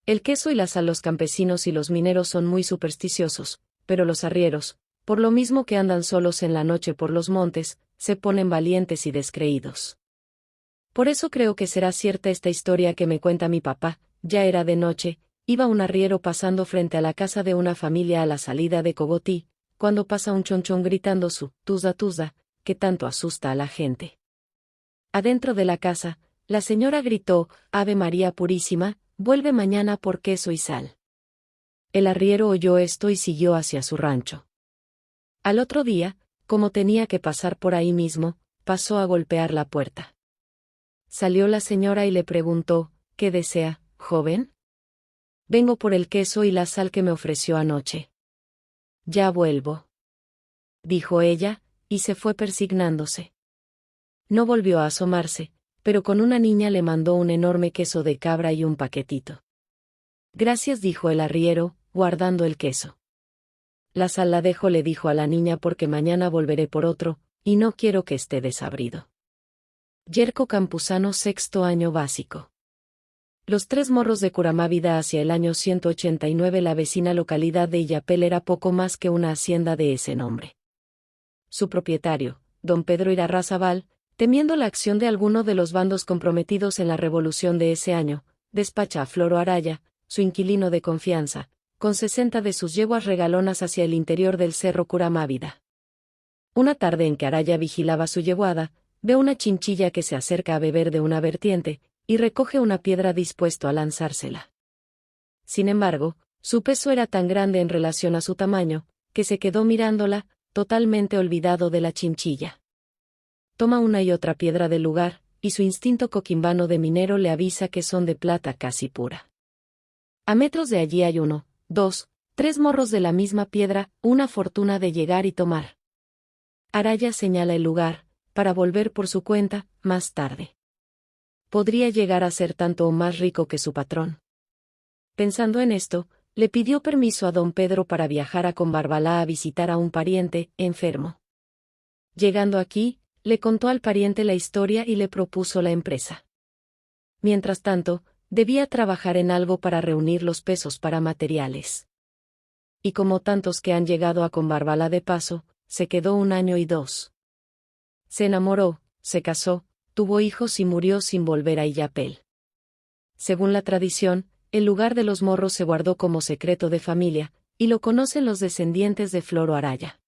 El queso y la sal. Los campesinos y los mineros son muy supersticiosos, pero los arrieros, por lo mismo que andan solos en la noche por los montes, se ponen valientes y descreídos. Por eso creo que será cierta esta historia que me cuenta mi papá. Ya era de noche, iba un arriero pasando frente a la casa de una familia a la salida de Cogotí, cuando pasa un chonchón gritando su tuza tuza, que tanto asusta a la gente. Adentro de la casa, la señora gritó: Ave María Purísima, vuelve mañana por queso y sal. El arriero oyó esto y siguió hacia su rancho. Al otro día, como tenía que pasar por ahí mismo, pasó a golpear la puerta. Salió la señora y le preguntó: ¿Qué desea, joven? Vengo por el queso y la sal que me ofreció anoche. Ya vuelvo, dijo ella, y se fue persignándose. No volvió a asomarse, pero con una niña le mandó un enorme queso de cabra y un paquetito. Gracias, dijo el arriero, guardando el queso. La sal la dejo, le dijo a la niña, porque mañana volveré por otro, y no quiero que esté desabrido. Yerko Campuzano, sexto año básico. Los Tres Morros de Curamávida. Hacia el año 189 la vecina localidad de Illapel era poco más que una hacienda de ese nombre. Su propietario, don Pedro Irarrázaval, temiendo la acción de alguno de los bandos comprometidos en la revolución de ese año, despacha a Floro Araya, su inquilino de confianza, con 60 de sus yeguas regalonas hacia el interior del cerro Curamávida. Una tarde en que Araya vigilaba su yeguada, ve una chinchilla que se acerca a beber de una vertiente, y recoge una piedra dispuesto a lanzársela. Sin embargo, su peso era tan grande en relación a su tamaño, que se quedó mirándola, totalmente olvidado de la chinchilla. Toma una y otra piedra del lugar, y su instinto coquimbano de minero le avisa que son de plata casi pura. A metros de allí hay 1, 2, 3 morros de la misma piedra, una fortuna de llegar y tomar. Araya señala el lugar, para volver por su cuenta, más tarde. Podría llegar a ser tanto o más rico que su patrón. Pensando en esto, le pidió permiso a don Pedro para viajar a Combarbalá a visitar a un pariente, enfermo. Llegando aquí, le contó al pariente la historia y le propuso la empresa. Mientras tanto, debía trabajar en algo para reunir los pesos para materiales. Y como tantos que han llegado a Combarbalá de paso, se quedó 1 año y 2. Se enamoró, se casó, tuvo hijos y murió sin volver a Illapel. Según la tradición, el lugar de los morros se guardó como secreto de familia, y lo conocen los descendientes de Floro Araya.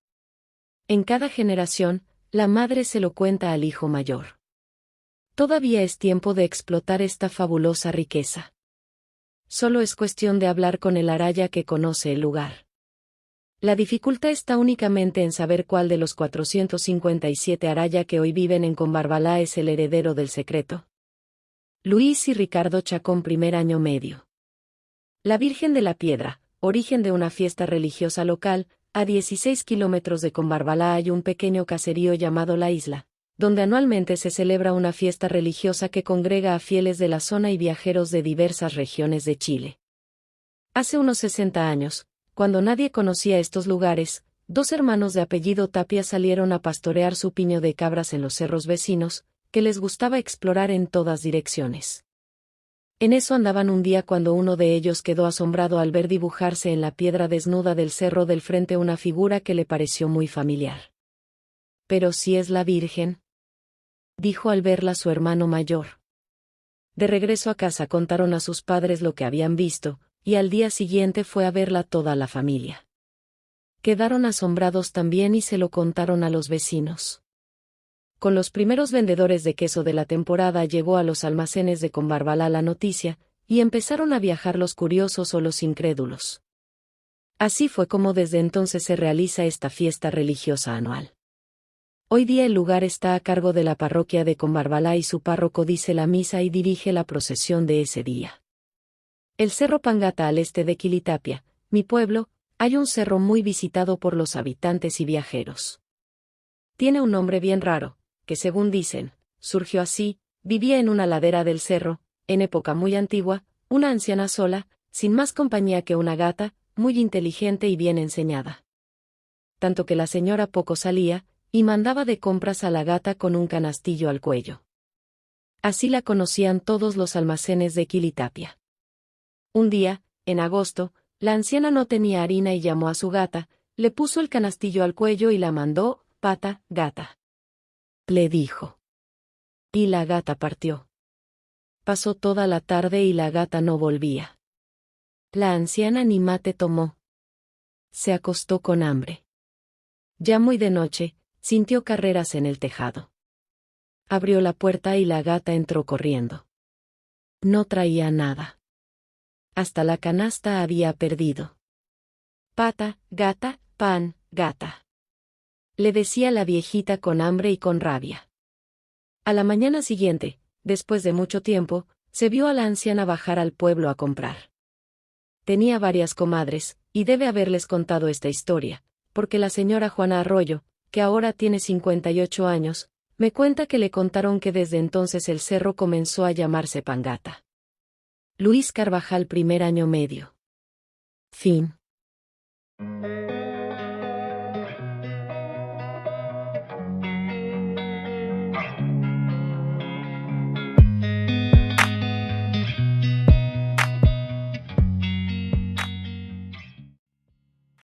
En cada generación, la madre se lo cuenta al hijo mayor. Todavía es tiempo de explotar esta fabulosa riqueza. Solo es cuestión de hablar con el Araya que conoce el lugar. La dificultad está únicamente en saber cuál de los 457 Araya que hoy viven en Combarbalá es el heredero del secreto. Luis y Ricardo Chacón, primer año medio. La Virgen de la Piedra, origen de una fiesta religiosa local. A 16 kilómetros de Combarbalá hay un pequeño caserío llamado La Isla, donde anualmente se celebra una fiesta religiosa que congrega a fieles de la zona y viajeros de diversas regiones de Chile. Hace unos 60 años, cuando nadie conocía estos lugares, 2 hermanos de apellido Tapia salieron a pastorear su piño de cabras en los cerros vecinos, que les gustaba explorar en todas direcciones. En eso andaban un día cuando uno de ellos quedó asombrado al ver dibujarse en la piedra desnuda del cerro del frente una figura que le pareció muy familiar. «Pero si es la Virgen», dijo al verla su hermano mayor. De regreso a casa contaron a sus padres lo que habían visto, y al día siguiente fue a verla toda la familia. Quedaron asombrados también y se lo contaron a los vecinos. Con los primeros vendedores de queso de la temporada llegó a los almacenes de Combarbalá la noticia, y empezaron a viajar los curiosos o los incrédulos. Así fue como desde entonces se realiza esta fiesta religiosa anual. Hoy día el lugar está a cargo de la parroquia de Combarbalá y su párroco dice la misa y dirige la procesión de ese día. El Cerro Pangata al este de Quilitapia, mi pueblo, hay un cerro muy visitado por los habitantes y viajeros. Tiene un nombre bien raro, que según dicen, surgió así, vivía en una ladera del cerro, en época muy antigua, una anciana sola, sin más compañía que una gata, muy inteligente y bien enseñada. tanto que la señora poco salía, y mandaba de compras a la gata con un canastillo al cuello. Así la conocían todos los almacenes de Quilitapia. Un día, en agosto, la anciana no tenía harina y llamó a su gata, le puso el canastillo al cuello y la mandó, pata, gata. Le dijo. Y la gata partió. Pasó toda la tarde y la gata no volvía. La anciana ni mate tomó. Se acostó con hambre. Ya muy de noche, sintió carreras en el tejado. Abrió la puerta y la gata entró corriendo. No traía nada. Hasta la canasta había perdido. Pata, gata, pan, gata. Le decía la viejita con hambre y con rabia. A la mañana siguiente, después de mucho tiempo, se vio a la anciana bajar al pueblo a comprar. Tenía varias comadres, y debe haberles contado esta historia, porque la señora Juana Arroyo, que ahora tiene 58 años, me cuenta que le contaron que desde entonces el cerro comenzó a llamarse Pangata. Luis Carvajal, primer año medio. Fin.